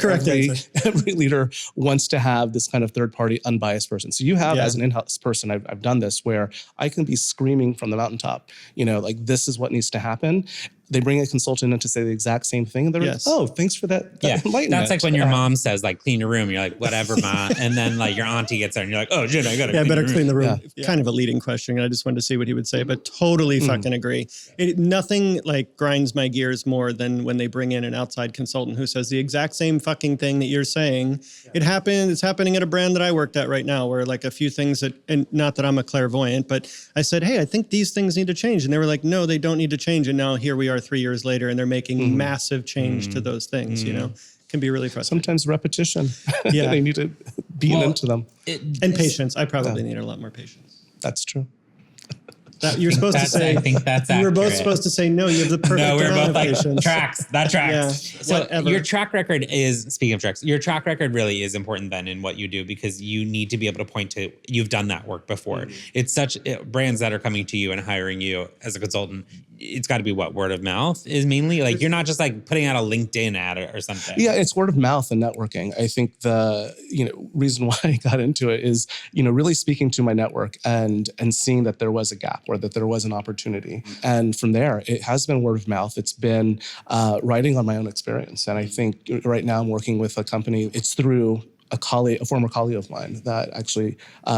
every leader wants to have this kind of third-party unbiased person. So you have, as an in-house person, I've done this, where I can be screaming from the mountaintop, like, this is what needs to happen. They bring a consultant in to say the exact same thing. And they're like, oh, thanks for that enlightenment. That's like when your mom says, like, clean your room. You're like, whatever, ma. And then like your auntie gets there and you're like, oh, shit, I got to clean the room. Kind of a leading question. I just wanted to see what he would say, but totally fucking agree. Nothing like grinds my gears more than when they bring in an outside consultant who says the exact same fucking thing that you're saying. It's happening at a brand that I worked at right now, where like a few things and not that I'm a clairvoyant, but I said, hey, I think these things need to change. And they were like, no, they don't need to change. And now here we are 3 years later, and they're making massive change to those things, Can be really frustrating. Sometimes repetition. They need to beat into them. And patience. I probably need a lot more patience. That's true. You're supposed to say. I think that's accurate. You were both supposed to say no. You have the perfect no, we're amount both like patience. tracks. That tracks. Yeah, so whatever. Your track record is, speaking of tracks, your track record really is important then in what you do, because you need to be able to point to, you've done that work before. It's brands that are coming to you and hiring you as a consultant. it's got to be what, word of mouth is mainly? Like, you're not just like putting out a LinkedIn ad or something. Yeah, it's word of mouth and networking. I think the reason why I got into it is really speaking to my network and seeing that there was a gap or that there was an opportunity. And from there, it has been word of mouth. It's been writing on my own experience. And I think right now I'm working with a company. It's through a former colleague of mine that actually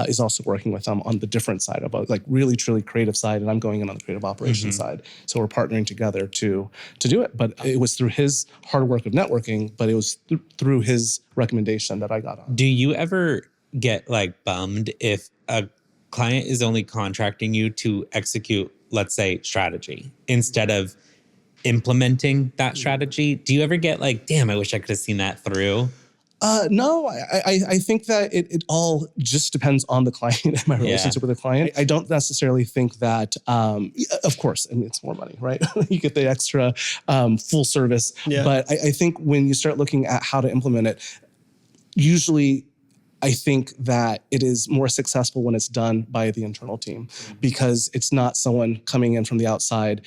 is also working with them on the different side about like really truly creative side, and I'm going in on the creative operations side. So we're partnering together to do it. But it was through his hard work of networking, but it was through his recommendation that I got on. Do you ever get like bummed if a client is only contracting you to execute, let's say, strategy instead of implementing that strategy? Do you ever get like, damn, I wish I could have seen that through? No, I think that it all just depends on the client and my relationship with the client. I don't necessarily think that, of course, I mean, it's more money, right? You get the extra full service. Yeah. But I think when you start looking at how to implement it, usually I think that it is more successful when it's done by the internal team because it's not someone coming in from the outside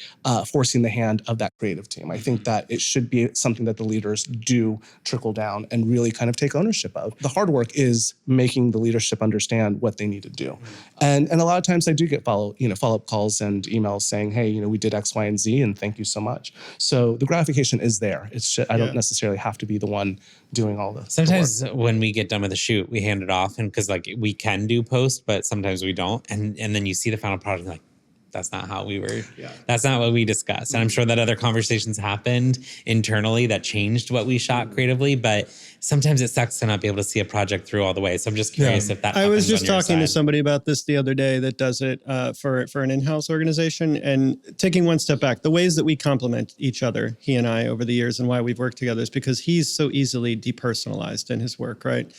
forcing the hand of that creative team. I think that it should be something that the leaders do trickle down and really kind of take ownership of. The hard work is making the leadership understand what they need to do. And a lot of times I do get follow-up calls and emails saying, hey, we did X, Y, and Z, and thank you so much. So the gratification is there. It's just, I don't necessarily have to be the one doing all this. Sometimes when we get done with a shoot, we hand it off, and because like we can do post, but sometimes we don't, and then you see the final product, like that's not how we were. Yeah. That's not what we discussed. And I'm sure that other conversations happened internally that changed what we shot creatively, but sometimes it sucks to not be able to see a project through all the way. So I'm just curious if that. I was just talking to somebody about this the other day that does it for an in-house organization, and taking one step back, the ways that we complement each other, he and I, over the years, and why we've worked together is because he's so easily depersonalized in his work, right?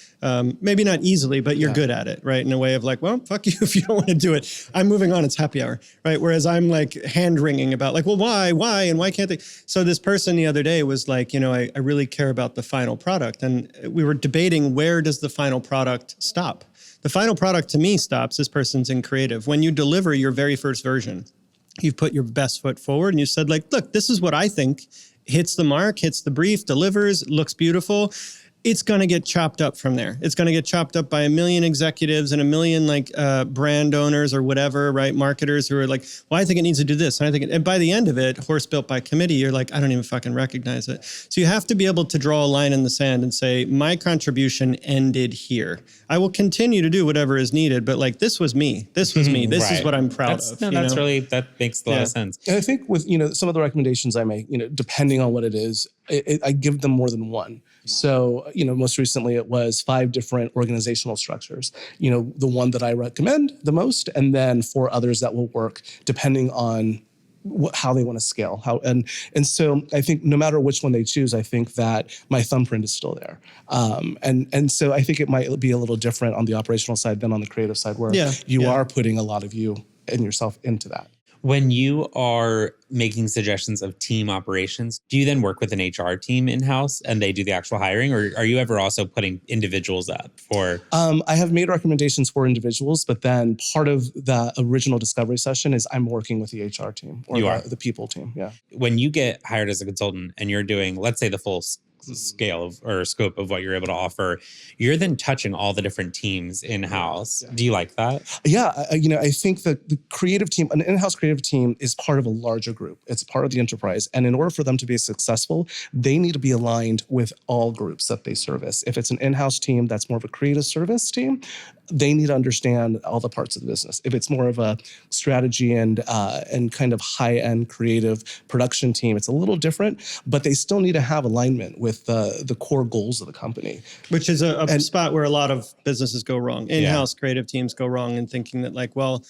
Maybe not easily, but you're good at it, right? In a way of like, well, fuck you if you don't want to do it. I'm moving on. It's happy hour, right? Whereas I'm like hand-wringing about like, well, why, and why can't they? So this person the other day was like, I really care about the final product. And we were debating, where does the final product stop? The final product to me stops, this person's in creative. When you deliver your very first version, you've put your best foot forward and you said like, look, this is what I think hits the mark, hits the brief, delivers, looks beautiful. It's going to get chopped up from there. It's going to get chopped up by a million executives and a million like brand owners or whatever, right? Marketers who are like, well, I think it needs to do this. And I think and by the end of it, horse built by committee, you're like, I don't even fucking recognize it. So you have to be able to draw a line in the sand and say, my contribution ended here. I will continue to do whatever is needed, but like, this was me. This was me. This is what I'm proud of. No, that makes a lot of sense. And I think with, some of the recommendations I make, depending on what it is, I give them more than one. So, most recently it was 5 different organizational structures, the one that I recommend the most, and then 4 others that will work depending on how they want to scale. And so I think no matter which one they choose, I think that my thumbprint is still there. And so I think it might be a little different on the operational side than on the creative side, where you are putting a lot of you and yourself into that. When you are making suggestions of team operations, do you then work with an HR team in-house and they do the actual hiring, or are you ever also putting individuals up for? I have made recommendations for individuals, but then part of the original discovery session is I'm working with the HR team or the people team. Yeah. When you get hired as a consultant and you're doing, let's say, the full scale of or scope of what you're able to offer, you're then touching all the different teams in-house. Do you like that? Yeah, I think that the creative team, an in-house creative team, is part of a larger group. It's part of the enterprise. And in order for them to be successful, they need to be aligned with all groups that they service. If it's an in-house team that's more of a creative service team, they need to understand all the parts of the business. If it's more of a strategy and kind of high-end creative production team, it's a little different, but they still need to have alignment with the core goals of the company. Which is a spot where a lot of businesses go wrong. In-house creative teams go wrong in thinking that like, well,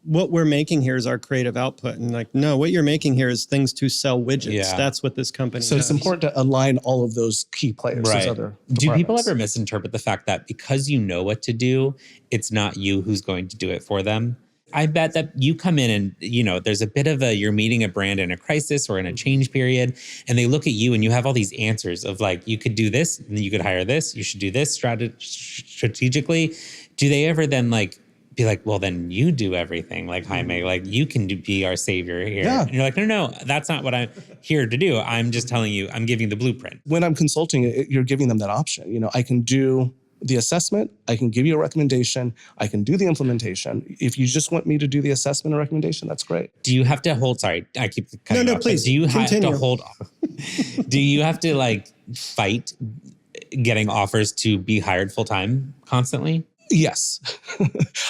what we're making here is our creative output. And like, no, what you're making here is things to sell widgets. Yeah. That's what this company does. So it's important to align all of those key players. Right. Those other do people ever misinterpret the fact that because you know what to do, it's not you who's going to do it for them? I bet that you come in and, there's a bit of you're meeting a brand in a crisis or in a change period, and they look at you and you have all these answers of like, you could do this, and you could hire this, you should do this strategically. Do they ever then like be like, well, then you do everything like Jaime, like you can be our savior here. Yeah. And you're like, no, that's not what I'm here to do. I'm just telling you, I'm giving the blueprint. When I'm consulting, you're giving them that option. You know, I can do the assessment, I can give you a recommendation, I can do the implementation. If you just want me to do the assessment or recommendation, that's great. Do you have to hold, sorry, I keep cutting No, off, please, do you continue. have to hold, do you have to like fight getting offers to be hired full-time constantly? Yes.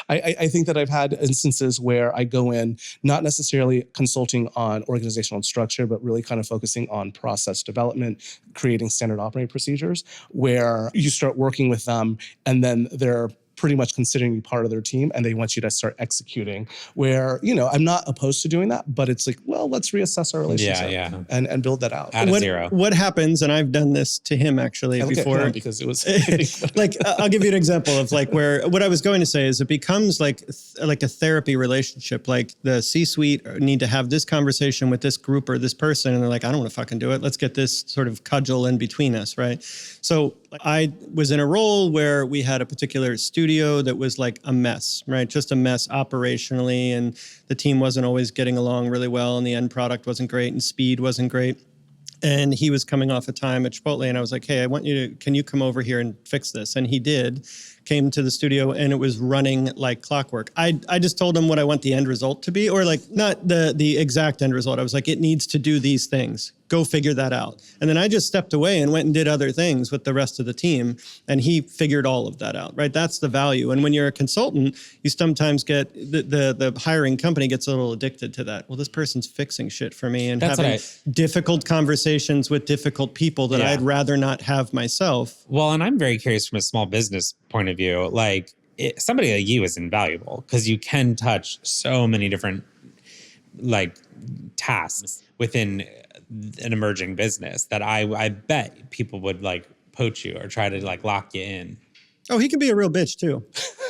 I think that I've had instances where I go in, not necessarily consulting on organizational structure, but really kind of focusing on process development, creating standard operating procedures, where you start working with them and then they're pretty much considering you part of their team and they want you to start executing, where, you know, I'm not opposed to doing that, but it's like, well, let's reassess our relationship and build that out. Out of zero. What happens, and I've done this to him actually before. Because it was like, I'll give you an example of like where, what I was going to say is it becomes like a therapy relationship. Like the C-suite need to have this conversation with this group or this person. And they're like, I don't want to fucking do it. Let's get this sort of cudgel in between us, right? So I was in a role where we had a particular studio that was like a mess, right? Just a mess operationally. And the team wasn't always getting along really well. And the end product wasn't great and speed wasn't great. And he was coming off a time at Chipotle and I was like, hey, can you come over here and fix this? And he did, came to the studio and it was running like clockwork. I just told him what I want the end result to be, or like not the exact end result. I was like, it needs to do these things. Go figure that out. And then I just stepped away and went and did other things with the rest of the team. And he figured all of that out, right? That's the value. And when you're a consultant, you sometimes get, the hiring company gets a little addicted to that. Well, this person's fixing shit for me and having difficult conversations with difficult people that I'd rather not have myself. Well, and I'm very curious from a small business point of view, like somebody like you is invaluable because you can touch so many different like tasks within an emerging business that I bet people would like poach you or try to like lock you in. Oh, he can be a real bitch too.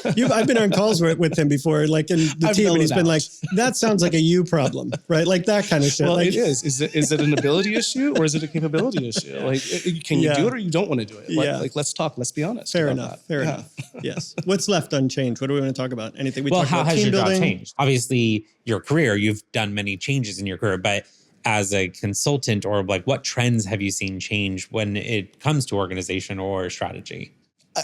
I've been on calls with him before, like in the team, and he's been like, that sounds like a you problem, right? Like that kind of shit. Well, like, it is. Is it an ability issue or is it a capability issue? Like, can you do it or you don't want to do it? Like, let's talk. Let's be honest. Fair enough. Fair enough. Yes. What's left unchanged? What do we want to talk about? Anything? Well, how has your job changed? Obviously, your career, you've done many changes in your career, but as a consultant or like what trends have you seen change when it comes to organization or strategy?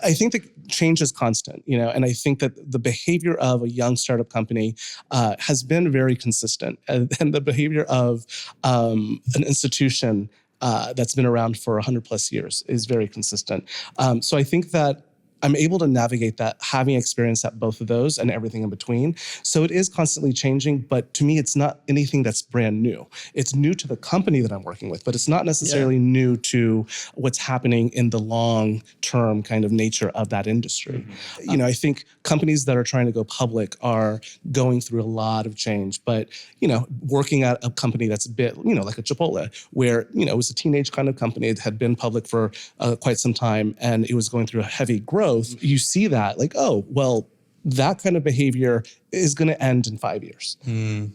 I think the change is constant, you know, and I think that the behavior of a young startup company has been very consistent, and the behavior of an institution that's been around for 100 plus years is very consistent. So I think that I'm able to navigate that, having experience at both of those and everything in between. So it is constantly changing, but to me, it's not anything that's brand new. It's new to the company that I'm working with, but it's not necessarily new to what's happening in the long-term kind of nature of that industry. You know, I think companies that are trying to go public are going through a lot of change, but, you know, working at a company that's a bit, you know, like a Chipotle, where, you know, it was a teenage kind of company. It had been public for quite some time, and it was going through a heavy growth. You see that like, oh, well, that kind of behavior is going to end in 5 years.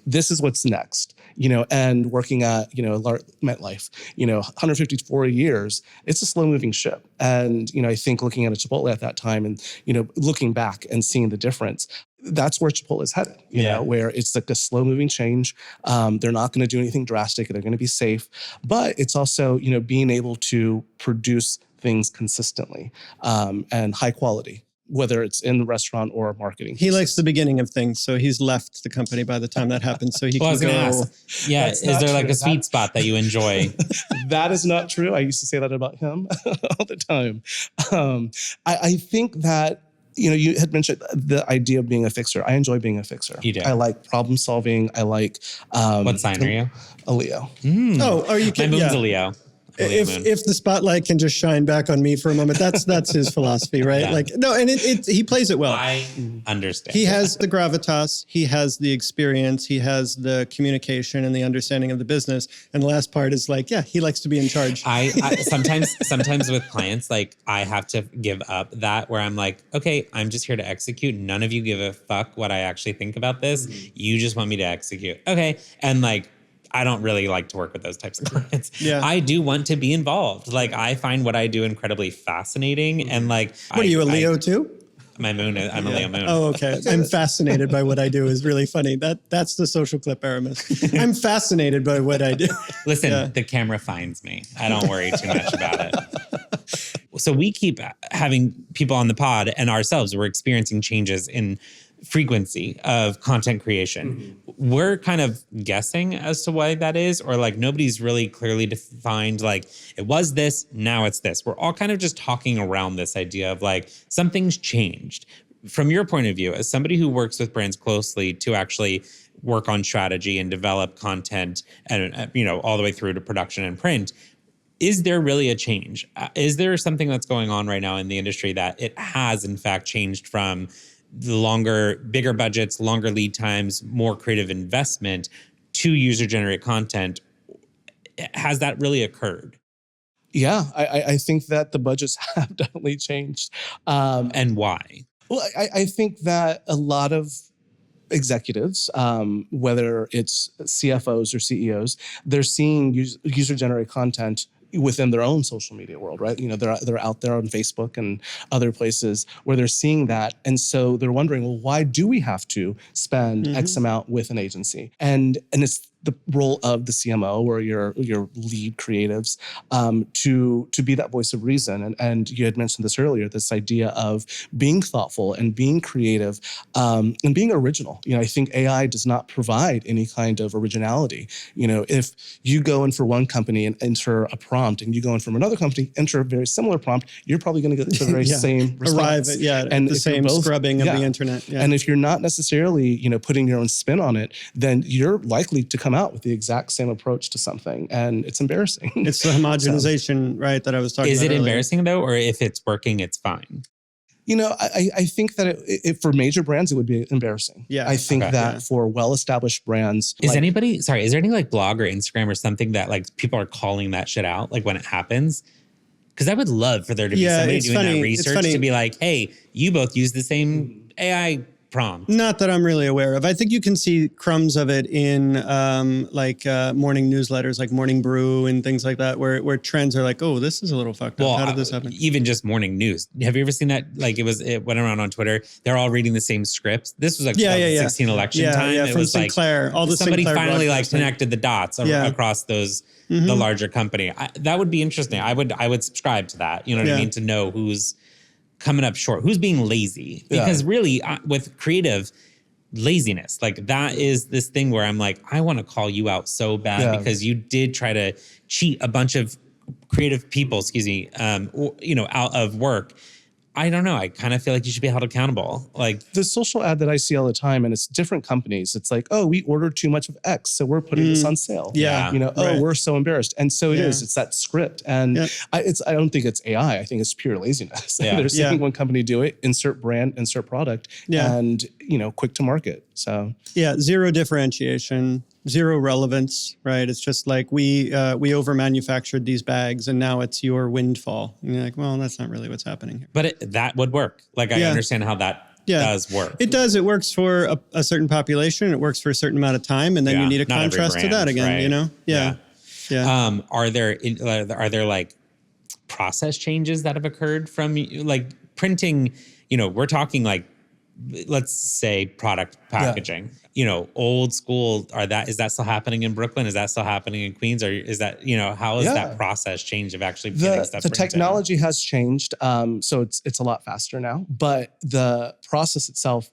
This is what's next, you know, and working at, you know, MetLife, you know, 154 years, it's a slow moving ship. And, you know, I think looking at a Chipotle at that time and, you know, looking back and seeing the difference, that's where Chipotle is headed, you know, where it's like a slow moving change. They're not going to do anything drastic. They're going to be safe, but it's also, you know, being able to produce things consistently and high quality, whether it's in the restaurant or marketing. He likes the beginning of things, so he's left the company by the time that happens. So he can go. Ask, yeah, is there like a sweet spot that you enjoy? That is not true. I used to say that about him all the time. I think that, you know, you had mentioned the idea of being a fixer. I enjoy being a fixer. You do. I like problem solving. I like. What sign are you? A Leo. Oh, are you kidding? My moon's a Leo. If the spotlight can just shine back on me for a moment, that's his philosophy, right? Yeah. Like, no, and he plays it well. I understand. He has the gravitas, he has the experience, he has the communication and the understanding of the business. And the last part is like, yeah, he likes to be in charge. I sometimes with clients, like I have to give up that where I'm like, okay, I'm just here to execute. None of you give a fuck what I actually think about this. You just want me to execute. Okay. And like, I don't really like to work with those types of clients. I do want to be involved. Like I find what I do incredibly fascinating. And like, what are you, a Leo too? My moon, I'm a Leo moon. Oh, okay. I'm fascinated by what I do is really funny. That's the social clip, Aramis. I'm fascinated by what I do. Listen, the camera finds me. I don't worry too much about it. So we keep having people on the pod and ourselves, we're experiencing changes in frequency of content creation. We're kind of guessing as to why that is, or like nobody's really clearly defined, like it was this, now it's this. We're all kind of just talking around this idea of like something's changed. From your point of view, as somebody who works with brands closely to actually work on strategy and develop content and, all the way through to production and print, is there really a change? Is there something that's going on right now in the industry that it has in fact changed from the bigger budgets, longer lead times, more creative investment to user-generated content? Has that really occurred? Yeah, I think that the budgets have definitely changed. And why? Well, I think that a lot of executives, whether it's CFOs or CEOs, they're seeing user-generated content within their own social media world, right? They're out there on Facebook and other places where they're seeing that. And so they're wondering, well, why do we have to spend X amount with an agency? And it's the role of the CMO or your lead creatives to be that voice of reason. And you had mentioned this earlier, this idea of being thoughtful and being creative and being original. I think AI does not provide any kind of originality. If you go in for one company and enter a prompt and you go in from another company, enter a very similar prompt, you're probably going to get the very same response. Arrive at the same scrubbing of the internet. Yeah. And if you're not necessarily, putting your own spin on it, then you're likely to come out with the exact same approach to something. And it's embarrassing. It's the homogenization, right, that I was talking about. Is it earlier. embarrassing though? Or if it's working, it's fine? I think that for major brands, it would be embarrassing. Yeah. I think that for well-established brands. Is there any like blog or Instagram or something that like people are calling that shit out, like when it happens? Because I would love for there to be somebody doing that research to be like, hey, you both use the same AI prompt. Not that I'm really aware of. I think you can see crumbs of it in morning newsletters like Morning Brew and things like that, where trends are like, oh, this is a little fucked up. How did this happen? Even just morning news. Have you ever seen that? Like it went around on Twitter. They're all reading the same scripts. This was like 2016 election time. Yeah, it from was Sinclair. Like all the somebody Sinclair finally like connected the dots across those the larger company. That would be interesting. I would subscribe to that. You know what I mean? To know who's coming up short, who's being lazy. Because really, with creative laziness, like that is this thing where I'm like, I want to call you out so bad because you did try to cheat a bunch of creative people, out of work. I don't know. I kind of feel like you should be held accountable. Like the social ad that I see all the time, and it's different companies. It's like, oh, we ordered too much of X, so we're putting this on sale. Yeah. Oh, we're so embarrassed. And so it is. It's that script. And I don't think it's AI. I think it's pure laziness. Yeah. They're seeing one company do it, insert brand, insert product, and quick to market. So zero differentiation. Zero relevance, right? It's just like we over manufactured these bags and now it's your windfall. And you're like, well, that's not really what's happening here. But that would work. Like I understand how that does work. It does. It works for a certain population. It works for a certain amount of time, and then you need a contrast to that again. Right. Yeah. Are there like process changes that have occurred from like printing? We're talking like, let's say product packaging. Old school. Is that still happening in Brooklyn? Is that still happening in Queens? Or is that how is that process change of actually getting stuff? The technology has changed, so it's a lot faster now. But the process itself,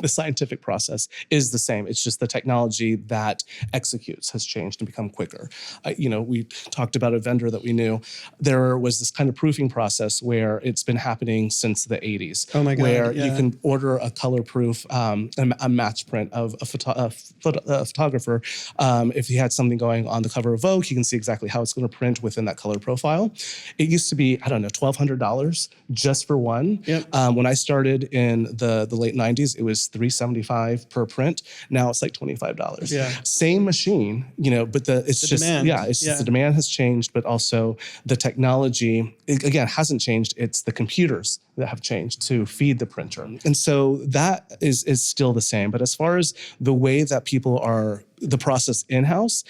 the scientific process is the same. It's just the technology that executes has changed and become quicker. We talked about a vendor that we knew. There was this kind of proofing process where it's been happening since the 80s. Oh my God! Where you can order a color proof, a match print of a photographer. If he had something going on the cover of Vogue, you can see exactly how it's going to print within that color profile. It used to be, $1,200 just for one. Yep. When I started in the late 90s, it was $375 per print. Now it's like $25. Yeah. Same machine, but it's just demand. The demand has changed, but also the technology, again, hasn't changed. It's the computers that have changed to feed the printer. And so that is still the same. But as far as the way that people are, the process in-house,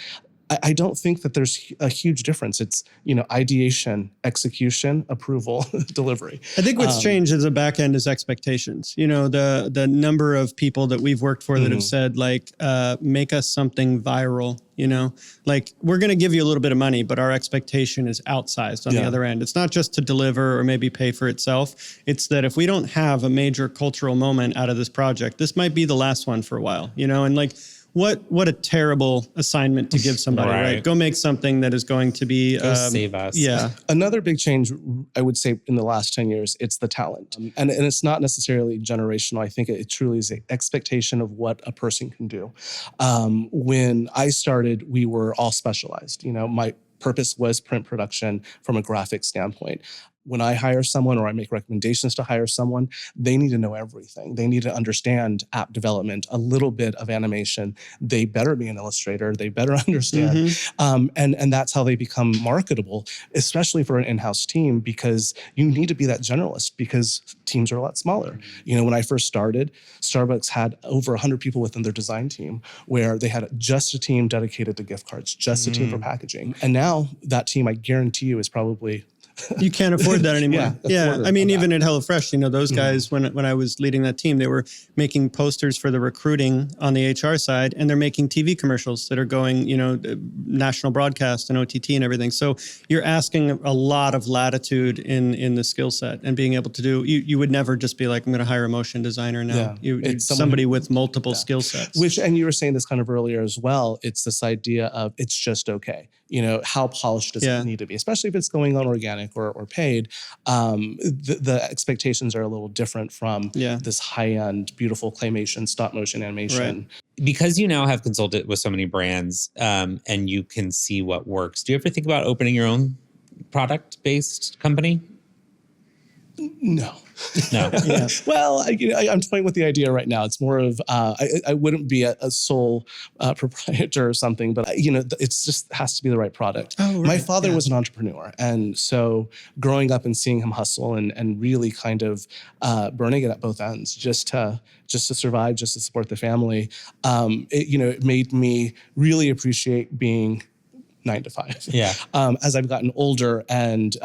I don't think that there's a huge difference. It's, ideation, execution, approval, delivery. I think what's changed as a back end is expectations. The number of people that we've worked for that have said, like, make us something viral, like, we're going to give you a little bit of money, but our expectation is outsized on the other end. It's not just to deliver or maybe pay for itself. It's that if we don't have a major cultural moment out of this project, this might be the last one for a while, and like, what a terrible assignment to give somebody, right? Go make something that is going to be... save us. Yeah. Another big change, I would say, in the last 10 years, it's the talent. And it's not necessarily generational. I think it truly is an expectation of what a person can do. When I started, we were all specialized. My purpose was print production from a graphic standpoint. When I hire someone or I make recommendations to hire someone, they need to know everything. They need to understand app development, a little bit of animation. They better be an illustrator. They better understand. And that's how they become marketable, especially for an in-house team, because you need to be that generalist because teams are a lot smaller. When I first started, Starbucks had over 100 people within their design team where they had just a team dedicated to gift cards, just a team for packaging. And now that team, I guarantee you, is probably... You can't afford that anymore. Yeah. I mean, even at HelloFresh, those guys, when I was leading that team, they were making posters for the recruiting on the HR side, and they're making TV commercials that are going, national broadcast and OTT and everything. So you're asking a lot of latitude in the skill set and being able to do, you would never just be like, I'm going to hire a motion designer now. It's somebody with multiple skill sets. And you were saying this kind of earlier as well. It's this idea of it's just okay. How polished does it need to be, especially if it's going on organic or paid. The expectations are a little different from this high-end, beautiful claymation, stop-motion animation. Right. Because you now have consulted with so many brands and you can see what works, do you ever think about opening your own product-based company? No. Yeah. Well, I'm toying with the idea right now. It's more of I wouldn't be a sole proprietor or something, but it's just has to be the right product. Oh, right. My father was an entrepreneur, and so growing up and seeing him hustle and really kind of burning it at both ends just to survive, just to support the family, it made me really appreciate being 9 to 5. Yeah. As I've gotten older and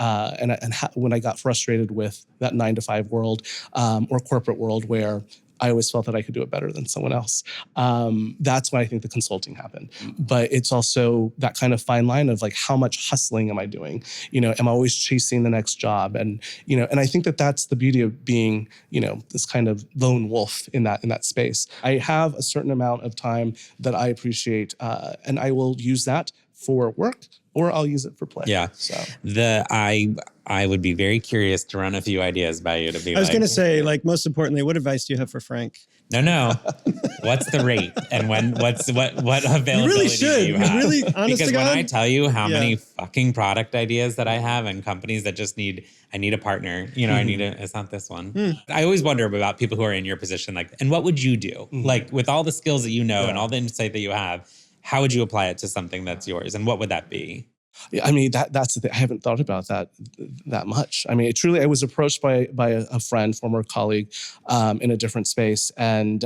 when I got frustrated with that 9 to 5 world or corporate world where I always felt that I could do it better than someone else. That's when I think the consulting happened. But it's also that kind of fine line of like, how much hustling am I doing? Am I always chasing the next job? And, and I think that that's the beauty of being, this kind of lone wolf in that space. I have a certain amount of time that I appreciate, and I will use that for work, or I'll use it for play. Yeah. So I would be very curious to run a few ideas by you to be. I was going to say, like, most importantly, what advice do you have for Frank? No. What's the rate, and what availability You really should. do you have? Really, honest because to God? when I tell you how many fucking product ideas that I have and companies that just I need a partner. It's not this one. I always wonder about people who are in your position, like, and what would you do? Like, with all the skills that you know and all the insight that you have, how would you apply it to something that's yours? And what would that be? Yeah, I mean, that's the thing. I haven't thought about that much. I mean, I was approached by a friend, former colleague, in a different space, and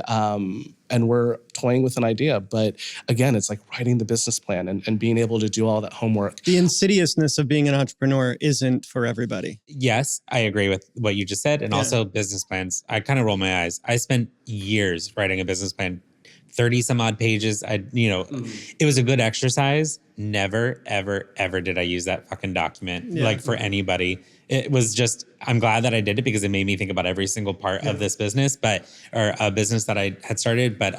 we're toying with an idea. But again, it's like writing the business plan and being able to do all that homework. The insidiousness of being an entrepreneur isn't for everybody. Yes, I agree with what you just said. And also business plans. I kind of roll my eyes. I spent years writing a business plan, 30 some odd pages. It was a good exercise. Never, ever, ever did I use that fucking document like for anybody. It was just, I'm glad that I did it because it made me think about every single part of this business, or a business that I had started. But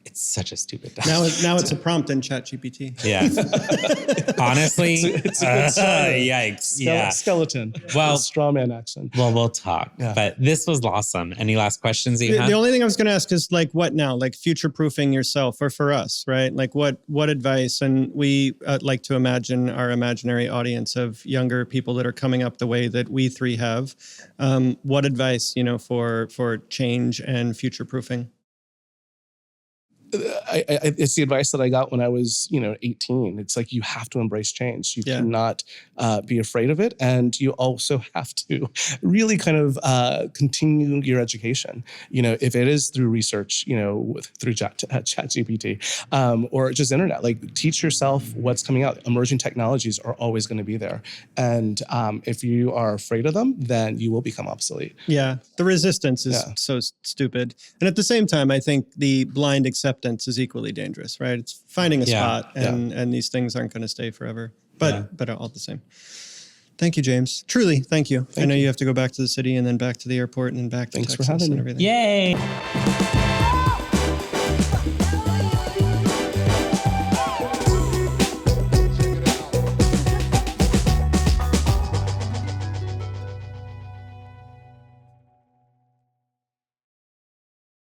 it's such a stupid document. Now it's a prompt in ChatGPT. Yeah. Honestly, it's a good yikes. Skeleton. Well, straw man action. Well, we'll talk. Yeah. But this was awesome. Any last questions that you have? The only thing I was going to ask is like, what now? Like future-proofing yourself, or for us, right? Like what advice? And we like to imagine our imaginary audience of younger people that are coming up the way that we three have. What advice, for change and future-proofing? it's the advice that I got when I was, 18. It's like you have to embrace change. You cannot be afraid of it, and you also have to really kind of continue your education. If it is through research, through ChatGPT or just internet, like teach yourself what's coming out. Emerging technologies are always going to be there, and if you are afraid of them, then you will become obsolete. Yeah, the resistance is so stupid, and at the same time, I think the blind acceptance is equally dangerous. Right? It's finding a spot, and these things aren't going to stay forever. But all the same. Thank you, James. Truly, thank you. I know you have to go back to the city and then back to the airport and then back to Texas and everything. Yay!